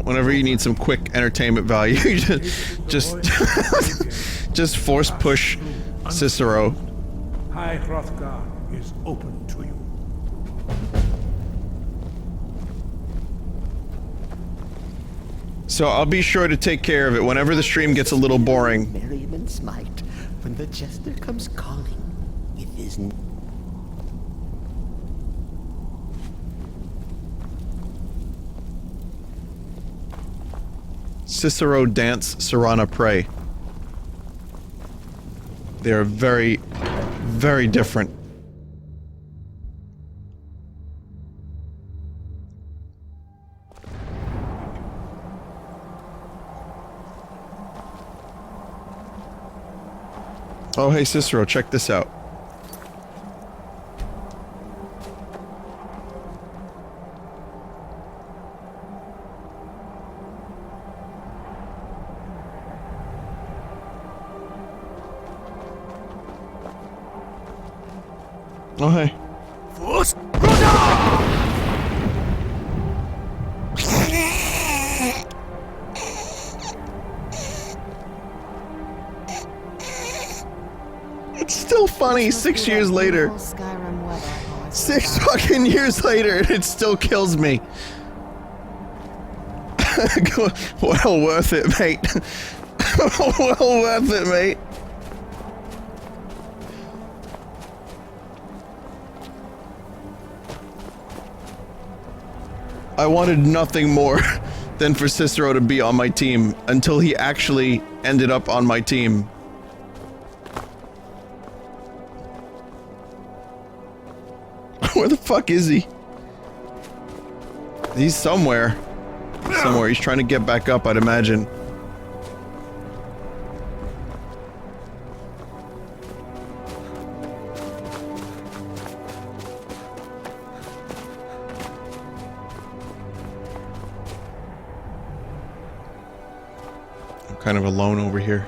Whenever you need some quick entertainment value, you just force push Cicero. High Hrothgar is open to you. So I'll be sure to take care of it whenever the stream gets a little boring. Merriam and smite when the jester comes calling with his. Cicero dance, Serana pray. They are very, very different. Oh, hey Cicero, check this out. Oh, hey. It's still funny 6 years later. Skyrim weather. 6 fucking years later, and it still kills me. Well worth it, mate. Well worth it, mate. I wanted nothing more than for Cicero to be on my team until he actually ended up on my team. Where the fuck is he? He's somewhere. Somewhere. He's trying to get back up, I'd imagine. I'm kind of alone over here.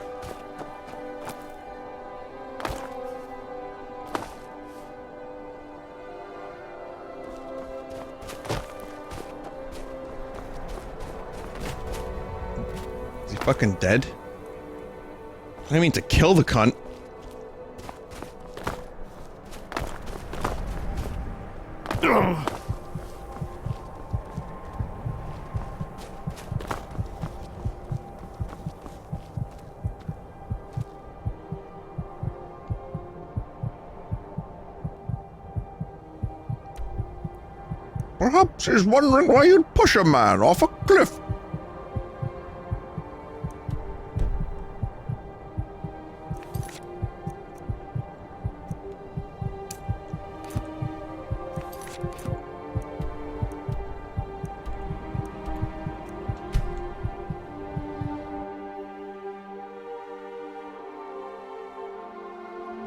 Fucking dead? I didn't mean to kill the cunt. Perhaps he's wondering why you'd push a man off a cliff.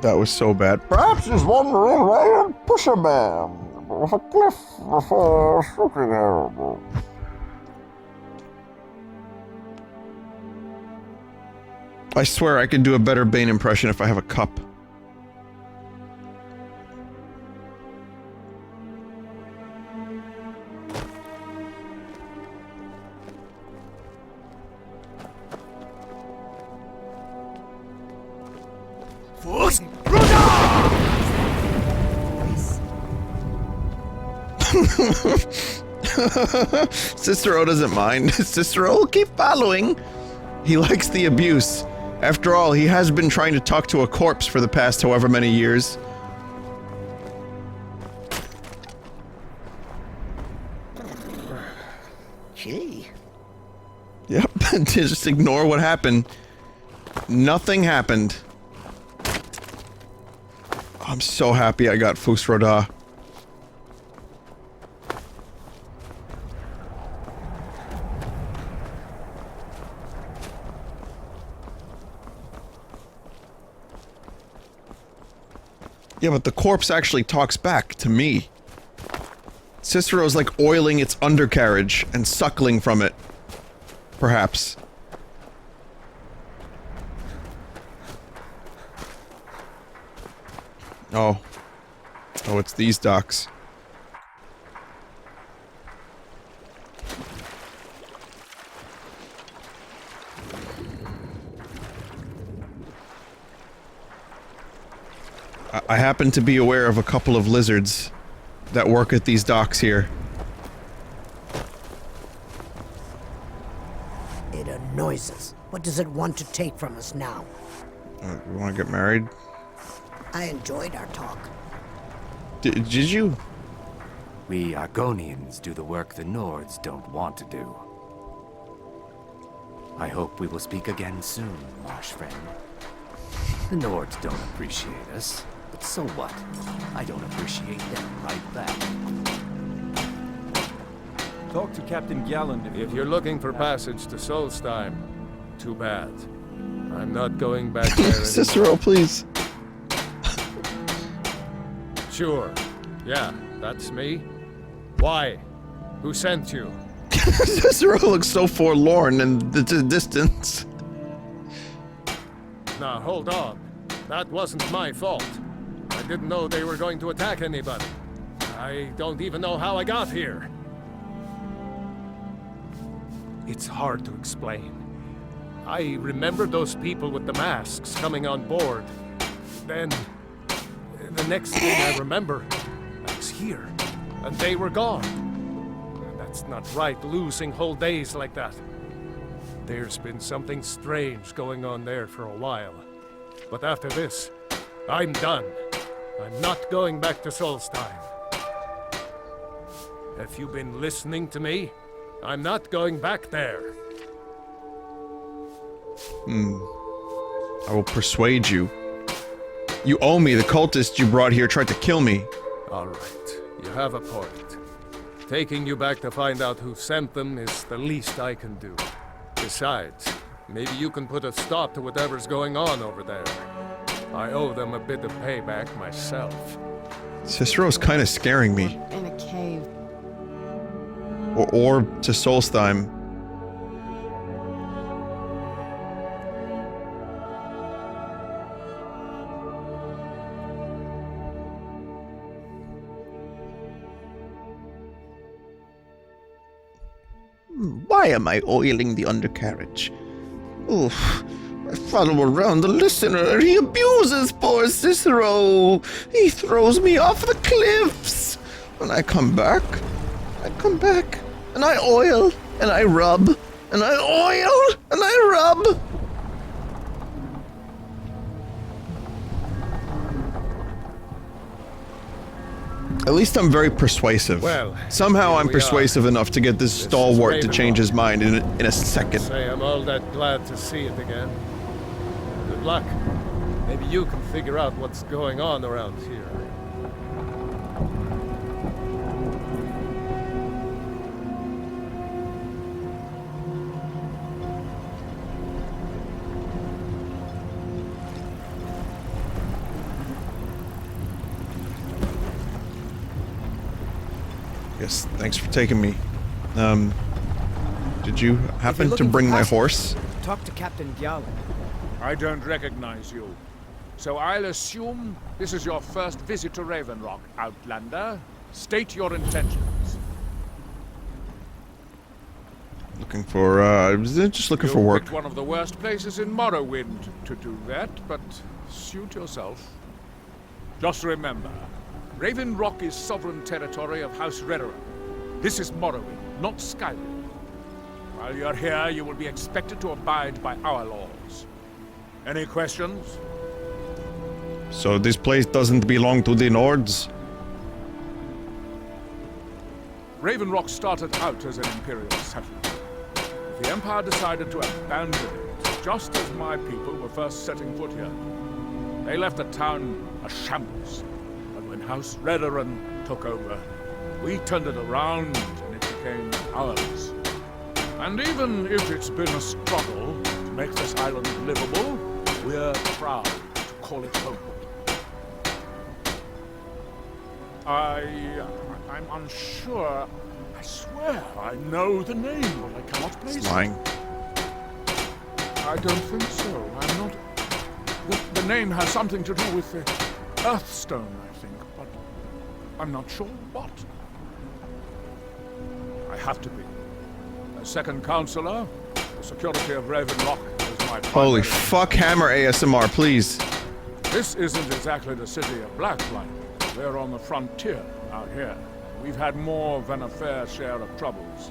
That was so bad. Perhaps he's wondering why I push a man off a cliff before shooting him. I swear I can do a better Bane impression if I have a cup. Cicero doesn't mind. Cicero will keep following. He likes the abuse. After all, he has been trying to talk to a corpse for the past however many years. Gee. Yep, just ignore what happened. Nothing happened. I'm so happy I got Hrothgar. Yeah, but the corpse actually talks back to me. Cicero's like oiling its undercarriage and suckling from it. Perhaps. Oh. Oh, it's these docks. I happen to be aware of a couple of lizards that work at these docks here. It annoys us. What does it want to take from us now? You want to get married? I enjoyed our talk. Did you? We Argonians do the work the Nords don't want to do. I hope we will speak again soon, marsh friend. The Nords don't appreciate us, but so what? I don't appreciate them right back. Talk to Captain Galland if you're looking for passage to Solstheim. Too bad. I'm not going back there anymore. Cicero, please. Sure. Yeah, that's me. Why? Who sent you? Cicero looks so forlorn in the distance. Now, hold on. That wasn't my fault. I didn't know they were going to attack anybody. I don't even know how I got here. It's hard to explain. I remember those people with the masks coming on board. Then, the next thing I remember, I was here, and they were gone. That's not right, losing whole days like that. There's been something strange going on there for a while. But after this, I'm done. I'm not going back to Solstheim. Have you been listening to me? I'm not going back there. I will persuade you. You owe me. The cultist you brought here tried to kill me. All right, you have a point. Taking you back to find out who sent them is the least I can do. Besides, maybe you can put a stop to whatever's going on over there. I owe them a bit of payback myself. Cicero's kind of scaring me. In a cave. Or to Solstheim. Why am I oiling the undercarriage? Oof. I follow around the listener. He abuses poor Cicero. He throws me off the cliffs. When I come back, and I oil, and I rub, and I oil, and I rub. At least I'm very persuasive. Well, somehow I'm persuasive enough to get this stalwart to change his mind in a second. Say I'm all that glad to see it again. Good luck. Maybe you can figure out what's going on around here. Yes, thanks for taking me. Did you happen to bring my horse? Talk to Captain Gallon. I don't recognize you. So I'll assume this is your first visit to Raven Rock, Outlander. State your intentions. Looking for, just looking for work. Picked one of the worst places in Morrowind to do that, but suit yourself. Just remember, Raven Rock is sovereign territory of House Redoran. This is Morrowind, not Skyrim. While you're here, you will be expected to abide by our laws. Any questions? So this place doesn't belong to the Nords? Raven Rock started out as an Imperial settlement. The Empire decided to abandon it, just as my people were first setting foot here. They left the town a shambles, but when House Redoran took over, we turned it around and it became ours. And even if it's been a struggle to make this island livable, we're proud to call it home. I'm unsure. I swear I know the name, but I cannot place it. Lying. I don't think so. I'm not... The name has something to do with the Earthstone, I think, but I'm not sure what. I have to be. As second counselor, the security of Raven Rock is my primary... Holy fuck, hammer ASMR, please. This isn't exactly the city of Blacklight. We're on the frontier out here. We've had more than a fair share of troubles.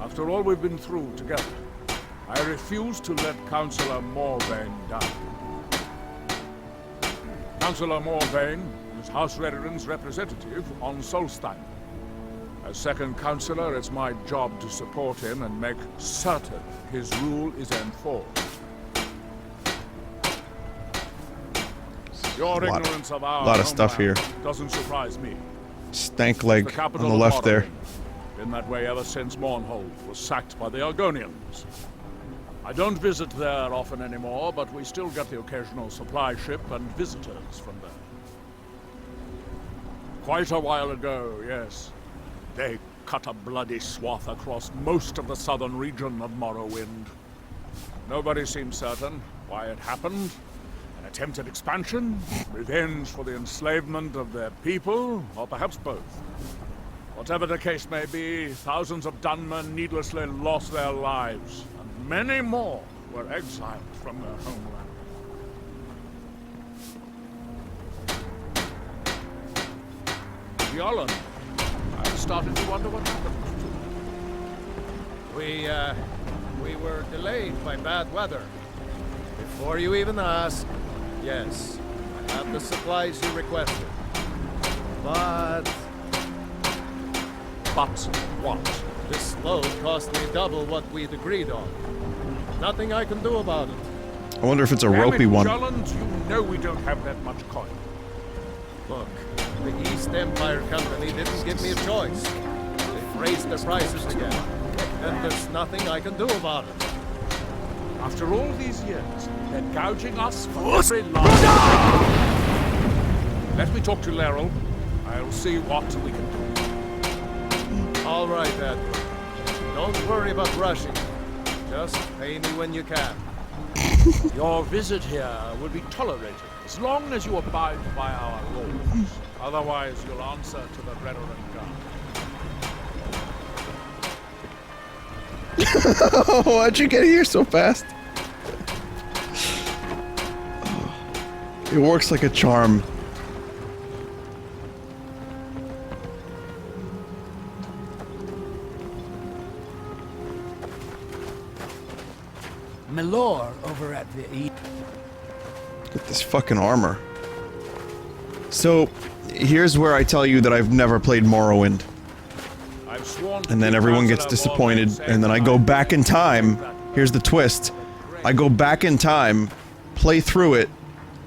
After all we've been through together, I refuse to let Councillor Morvain down. Councillor Morvain is House Redoran's representative on Solstheim. As second councillor, it's my job to support him and make certain his rule is enforced. Your ignorance of our lot of stuff here. doesn't surprise me. Stank leg on the left there. Been that way ever since Mournhold was sacked by the Argonians. I don't visit there often anymore, but we still get the occasional supply ship and visitors from there. Quite a while ago, yes. They cut a bloody swath across most of the southern region of Morrowind. Nobody seems certain why it happened. An attempted expansion, revenge for the enslavement of their people, or perhaps both. Whatever the case may be, thousands of Dunmen needlessly lost their lives, and many more were exiled from their homeland. Yolland, I started to wonder what happened to them. We were delayed by bad weather. Before you even ask, yes, I have the supplies you requested. But what? This load cost me double what we'd agreed on. Nothing I can do about it. I wonder if it's a ropey one. Jolland, you know we don't have that much coin. Look, the East Empire Company didn't give me a choice. They've raised their prices again, and there's nothing I can do about it. After all these years, they're gouging us for every last... Let me talk to Laryl. I'll see what we can do. All right, Edward. Don't worry about rushing. Just pay me when you can. Your visit here will be tolerated as long as you abide by our laws. Otherwise, you'll answer to the Redoran Guard. Why'd you get here so fast? It works like a charm. Milor over at the E. Get this fucking armor. So, here's where I tell you that I've never played Morrowind. And then everyone gets disappointed, and then I go back in time. Here's the twist. I go back in time, play through it,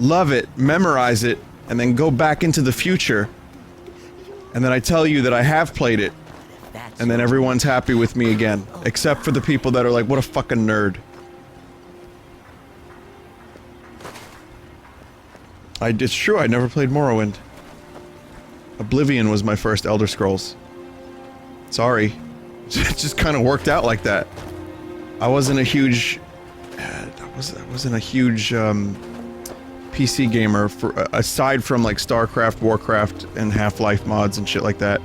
love it, memorize it, and then go back into the future. And then I tell you that I have played it. And then everyone's happy with me again. Except for the people that are like, what a fucking nerd. It's true, I never played Morrowind. Oblivion was my first Elder Scrolls. Sorry. It just kind of worked out like that. I wasn't a huge PC gamer for aside from like StarCraft, Warcraft, and Half-Life mods and shit like that.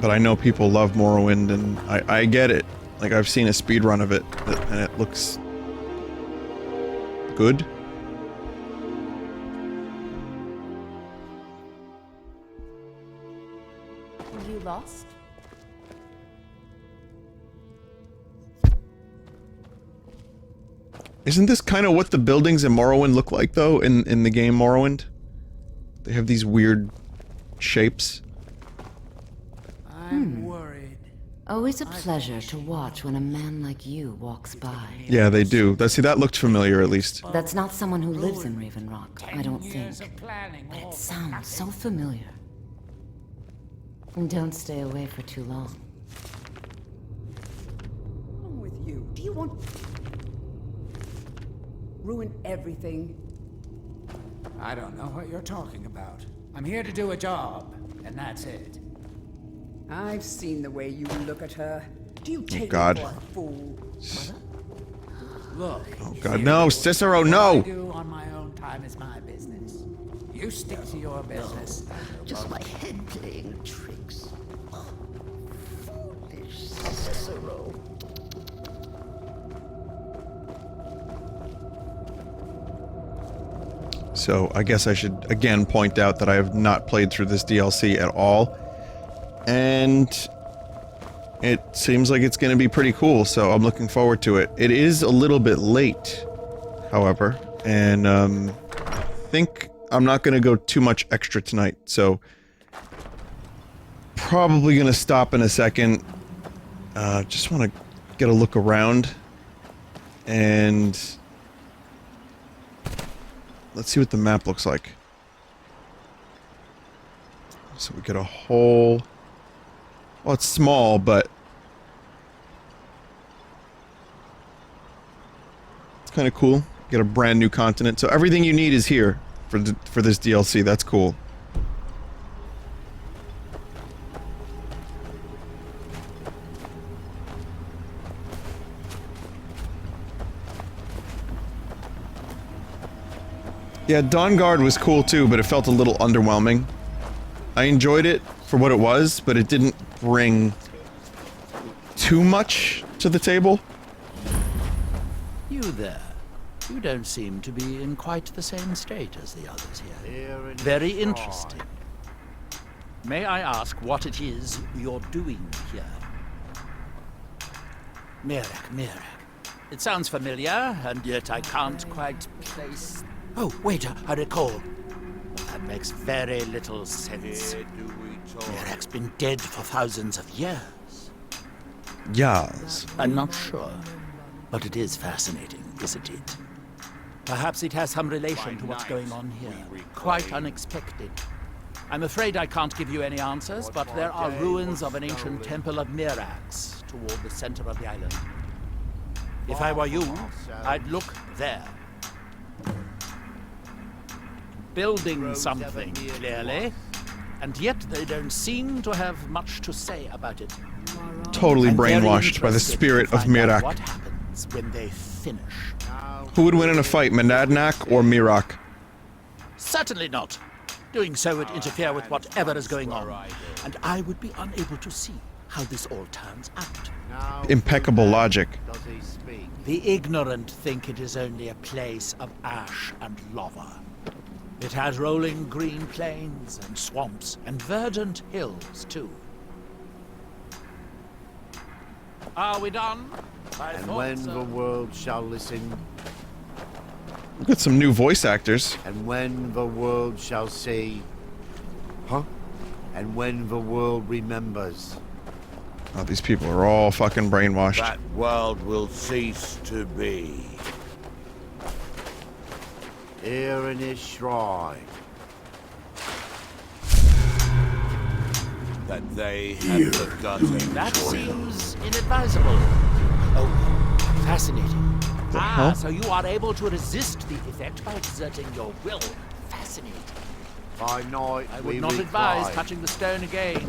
But I know people love Morrowind, and I get it. Like, I've seen a speedrun of it, and it looks good. You lost? Isn't this kind of what the buildings in Morrowind look like, though, in the game Morrowind? They have these weird shapes. I'm worried. Always a pleasure to watch when a man like you walks by. Yeah, they do. See, that looked familiar, at least. That's not someone who lives in Raven Rock, I don't think. But it sounds so familiar. And don't stay away for too long. What's wrong with you? Do you want... ruin everything? I don't know what you're talking about. I'm here to do a job, and that's it. I've seen the way you look at her. Do you take God. her for a fool? Look. Oh God, no, Cicero, no! What I do on my own time is my business. You stick to your business. Just my head playing tricks. Foolish Cicero. So, I guess I should again point out that I have not played through this DLC at all. And it seems like it's going to be pretty cool, so I'm looking forward to it. It is a little bit late, however, and I think I'm not going to go too much extra tonight, so probably going to stop in a second. Just want to get a look around, and let's see what the map looks like. So we get a whole... Well, it's small, but it's kind of cool. Get a brand new continent. So everything you need is here for this DLC. That's cool. Yeah, Dawn Guard was cool too, but it felt a little underwhelming. I enjoyed it for what it was, but it didn't bring too much to the table. You there. You don't seem to be in quite the same state as the others here. Very interesting. May I ask what it is you're doing here? Mirac. It sounds familiar, and yet I can't quite place... Oh, wait, I recall. That makes very little sense. Mirac's been dead for thousands of years. Yes. I'm not sure, but it is fascinating, isn't it? Perhaps it has some relation to what's going on here. Quite unexpected. I'm afraid I can't give you any answers, but there are ruins of an ancient temple of Mirac's toward the center of the island. If I were you, I'd look there. Building something, clearly. And yet they don't seem to have much to say about it. Totally brainwashed by the spirit of Mirac. What happens when they finish? Who would win in a fight, Monadnock or Mirac? Certainly not. Doing so would interfere with whatever is going on, and I would be unable to see how this all turns out. Impeccable logic. The ignorant think it is only a place of ash and lava. It has rolling green plains and swamps and verdant hills, too. Are we done? And when the world shall listen... We've got some new voice actors. And when the world shall see... Huh? And when the world remembers... Oh, these people are all fucking brainwashed. That world will cease to be. Here in his shrine. That they have forgotten. That seems inadvisable. Oh, fascinating. Ah, so you are able to resist the effect by exerting your will. Fascinating. By night, I would not advise touching the stone again.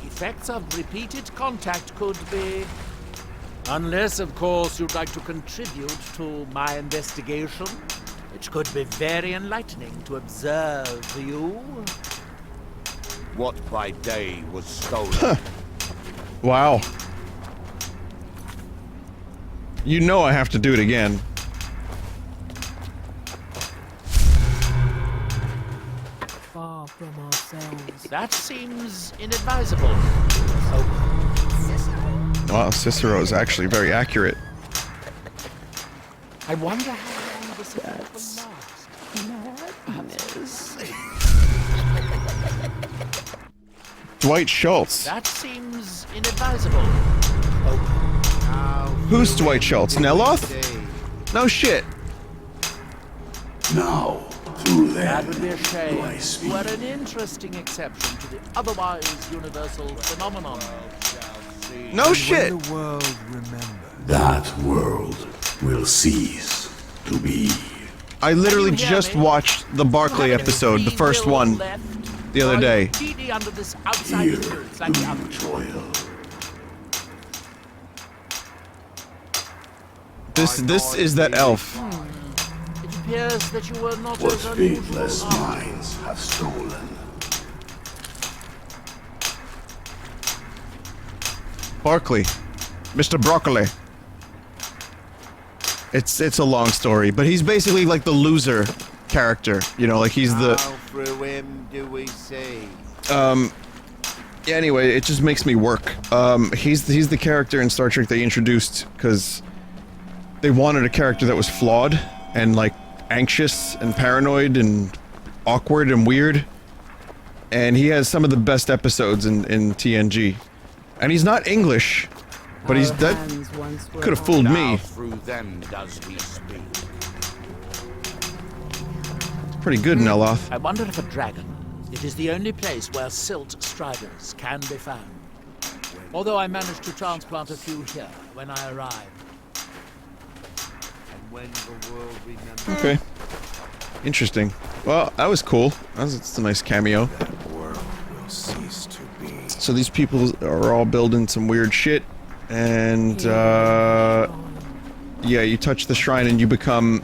The effects of repeated contact could be... Unless, of course, you'd like to contribute to my investigation, which could be very enlightening to observe you. What by day was stolen? Wow. You know I have to do it again. Far from ourselves. That seems inadvisable. Wow, Cicero is actually very accurate. I wonder how long this effect will last. Dwight Schultz. That seems inadvisable. Who's Dwight Schultz? Neloth? No shit. Now, through That them, would be a shame. do I speak? You are an interesting exception to the otherwise universal phenomenon. No shit. When the world remembers. That world will cease to be. I literally just watched the Barclay episode, the first one, the other day. Feeding under this outside influence like the other. This is that elf. It appears that you were not What as unusual. faithless minds have stolen. Barclay. Mr. Broccoli. It's a long story, but he's basically like the loser character, you know, like he's the How through him do we see? yeah, anyway, it just makes me work. He's the character in Star Trek they introduced because they wanted a character that was flawed and like anxious and paranoid and awkward and weird. And he has some of the best episodes in TNG. And he's not English, but he's that could have fooled me. Through them does he speak. It's pretty good, Neloth. I wonder if a dragon. It is the only place where silt striders can be found. Although I managed to transplant a few here when I arrived. And when the world remembers. Okay. Interesting. Well, that was cool. It's a nice cameo. That world will cease to be. So these people are all building some weird shit, and yeah, you touch the shrine and you become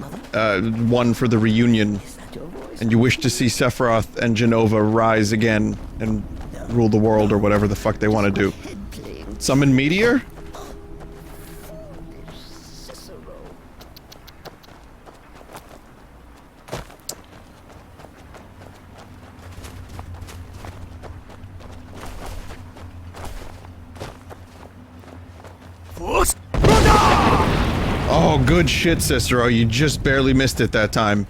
one for the reunion, and you wish to see Sephiroth and Genova rise again and rule the world or whatever the fuck they want to do. Summon Meteor? Oh, good shit, Cicero. You just barely missed it that time.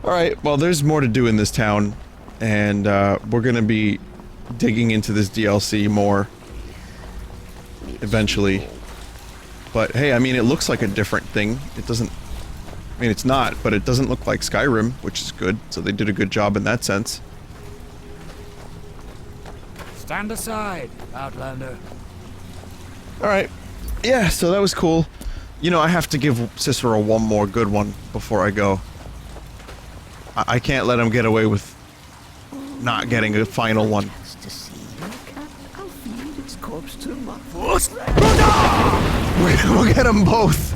Alright, well, there's more to do in this town, and we're gonna be digging into this DLC more eventually. But hey, I mean, it looks like a different thing. It doesn't... I mean, it's not, but it doesn't look like Skyrim, which is good, so they did a good job in that sense. Stand aside, Outlander. Alright. Yeah, so that was cool. You know, I have to give Cicero one more good one before I go. I can't let him get away with not getting a final one. We'll get them both!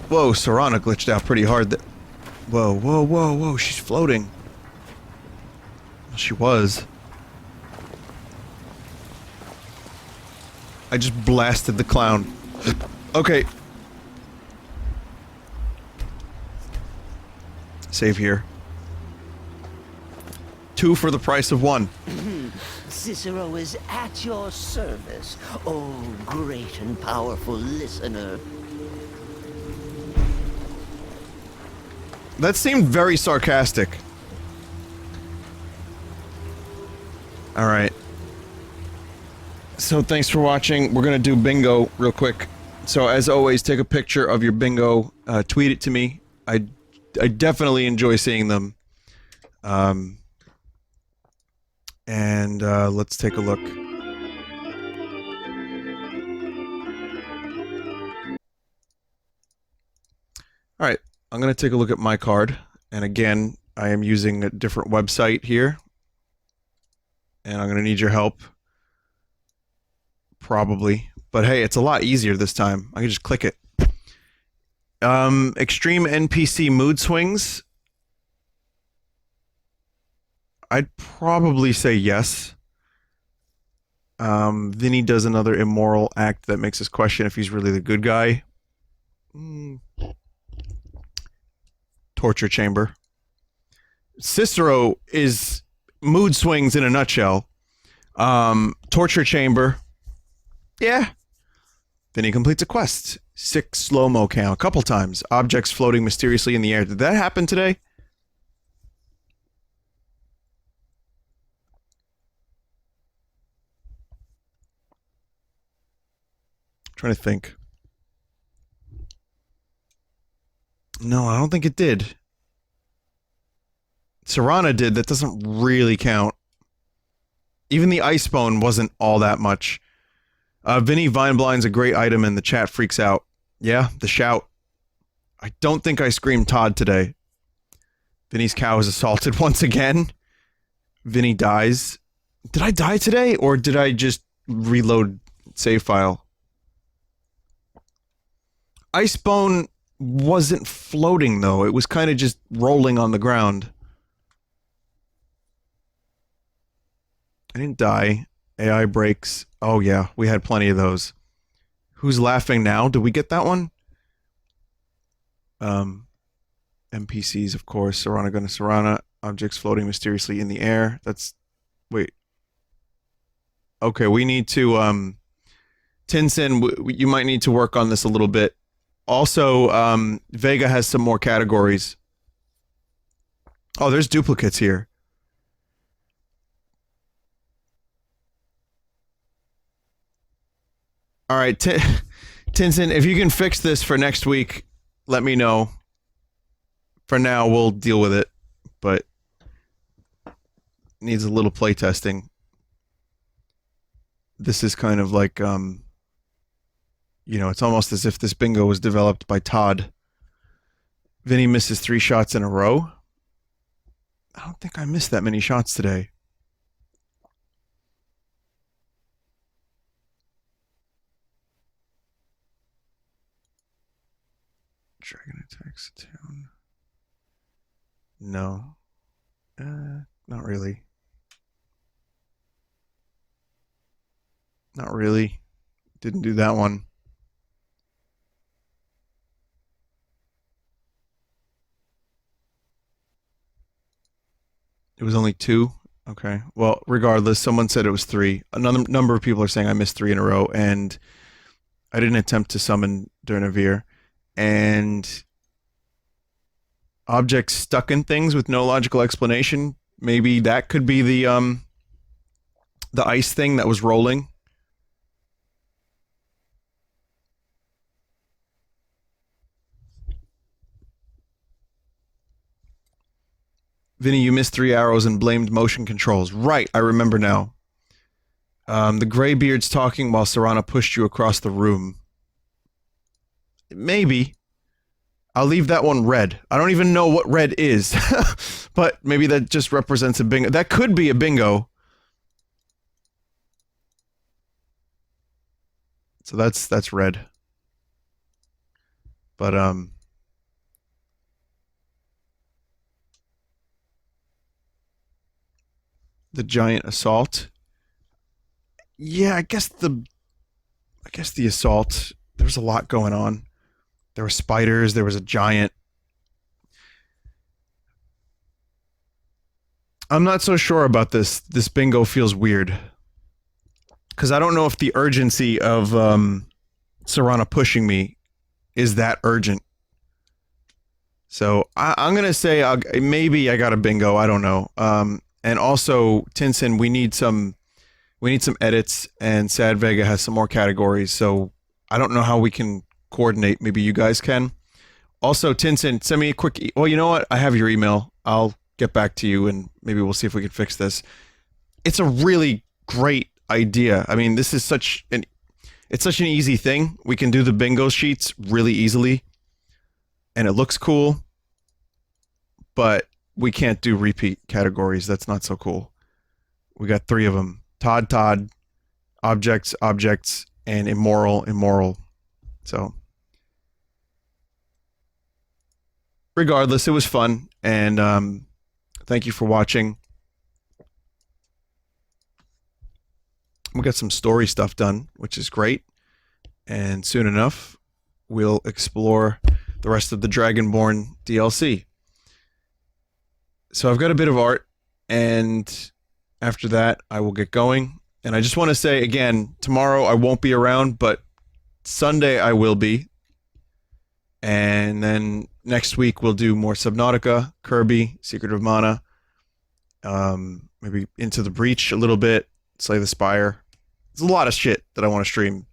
Whoa, Serana glitched out pretty hard. Whoa, whoa, whoa, whoa, she's floating. Well, she was. I just blasted the clown. Okay. Save here. 2 for the price of 1. Cicero is at your service, oh great and powerful listener. That seemed very sarcastic. Alright. So thanks for watching. We're gonna do bingo real quick. So as always, take a picture of your bingo, tweet it to me. I definitely enjoy seeing them. And let's take a look. All right, I'm going to take a look at my card. And again, I am using a different website here. And I'm going to need your help. Probably. But hey, it's a lot easier this time. I can just click it. Extreme NPC mood swings. I'd probably say yes. Vinny does another immoral act that makes us question if he's really the good guy. Torture chamber. Cicero is mood swings in a nutshell. Torture chamber. Yeah. Vinny completes a quest. 6 slow-mo count. A couple times. Objects floating mysteriously in the air. Did that happen today? Trying to think. No, I don't think it did. Serana did. That doesn't really count. Even the ice bone wasn't all that much. Vinny Vineblind's a great item and the chat freaks out. Yeah, the shout. I don't think I screamed Todd today. Vinny's cow is assaulted once again. Vinny dies. Did I die today or did I just reload save file? Icebone wasn't floating though. It was kind of just rolling on the ground. I didn't die. AI breaks. Oh yeah, we had plenty of those. Who's laughing now? Did we get that one? NPCs, of course. Serana gonna Serana. Objects floating mysteriously in the air. That's... Wait. Okay, we need to... Tinsin, you might need to work on this a little bit. Also, Vega has some more categories. Oh, there's duplicates here. All right, Tinsin, if you can fix this for next week, let me know. For now, we'll deal with it, but needs a little playtesting. This is kind of like, you know, it's almost as if this bingo was developed by Todd. Vinny misses 3 shots in a row. I don't think I missed that many shots today. Dragon attacks town. No. Not really. Not really. Didn't do that one. It was only 2? Okay. Well, regardless, someone said it was 3. Another number of people are saying I missed 3 in a row, and I didn't attempt to summon Durnavir. And objects stuck in things with no logical explanation. Maybe that could be the ice thing that was rolling. Vinny, you missed 3 arrows and blamed motion controls. Right, I remember now. The Greybeard's talking while Serana pushed you across the room. Maybe. I'll leave that one red. I don't even know what red is. But maybe that just represents a bingo. That could be a bingo. So that's red. But the giant assault. Yeah, I guess the assault, there's a lot going on. There were spiders, there was a giant. I'm not so sure about this. This bingo feels weird. Because I don't know if the urgency of Serana pushing me is that urgent. So I'm going to say maybe I got a bingo, I don't know. And also, Tinsin, we need some edits, and Sad Vega has some more categories, so I don't know how we can coordinate. Maybe you guys can. Also, Tinsin, send me a quick... Well, you know what? I have your email. I'll get back to you, and maybe we'll see if we can fix this. It's a really great idea. I mean, this is such an... It's such an easy thing. We can do the bingo sheets really easily. and it looks cool, but we can't do repeat categories. That's not so cool. We got 3 of them. Todd, objects, and immoral. So, regardless, it was fun, and thank you for watching. We got some story stuff done, which is great, and soon enough, we'll explore the rest of the Dragonborn DLC. So I've got a bit of art, and after that, I will get going. And I just want to say, again, tomorrow I won't be around, but Sunday I will be. And then next week we'll do more Subnautica, Kirby, Secret of Mana, maybe Into the Breach a little bit, Slay the Spire. There's a lot of shit that I want to stream.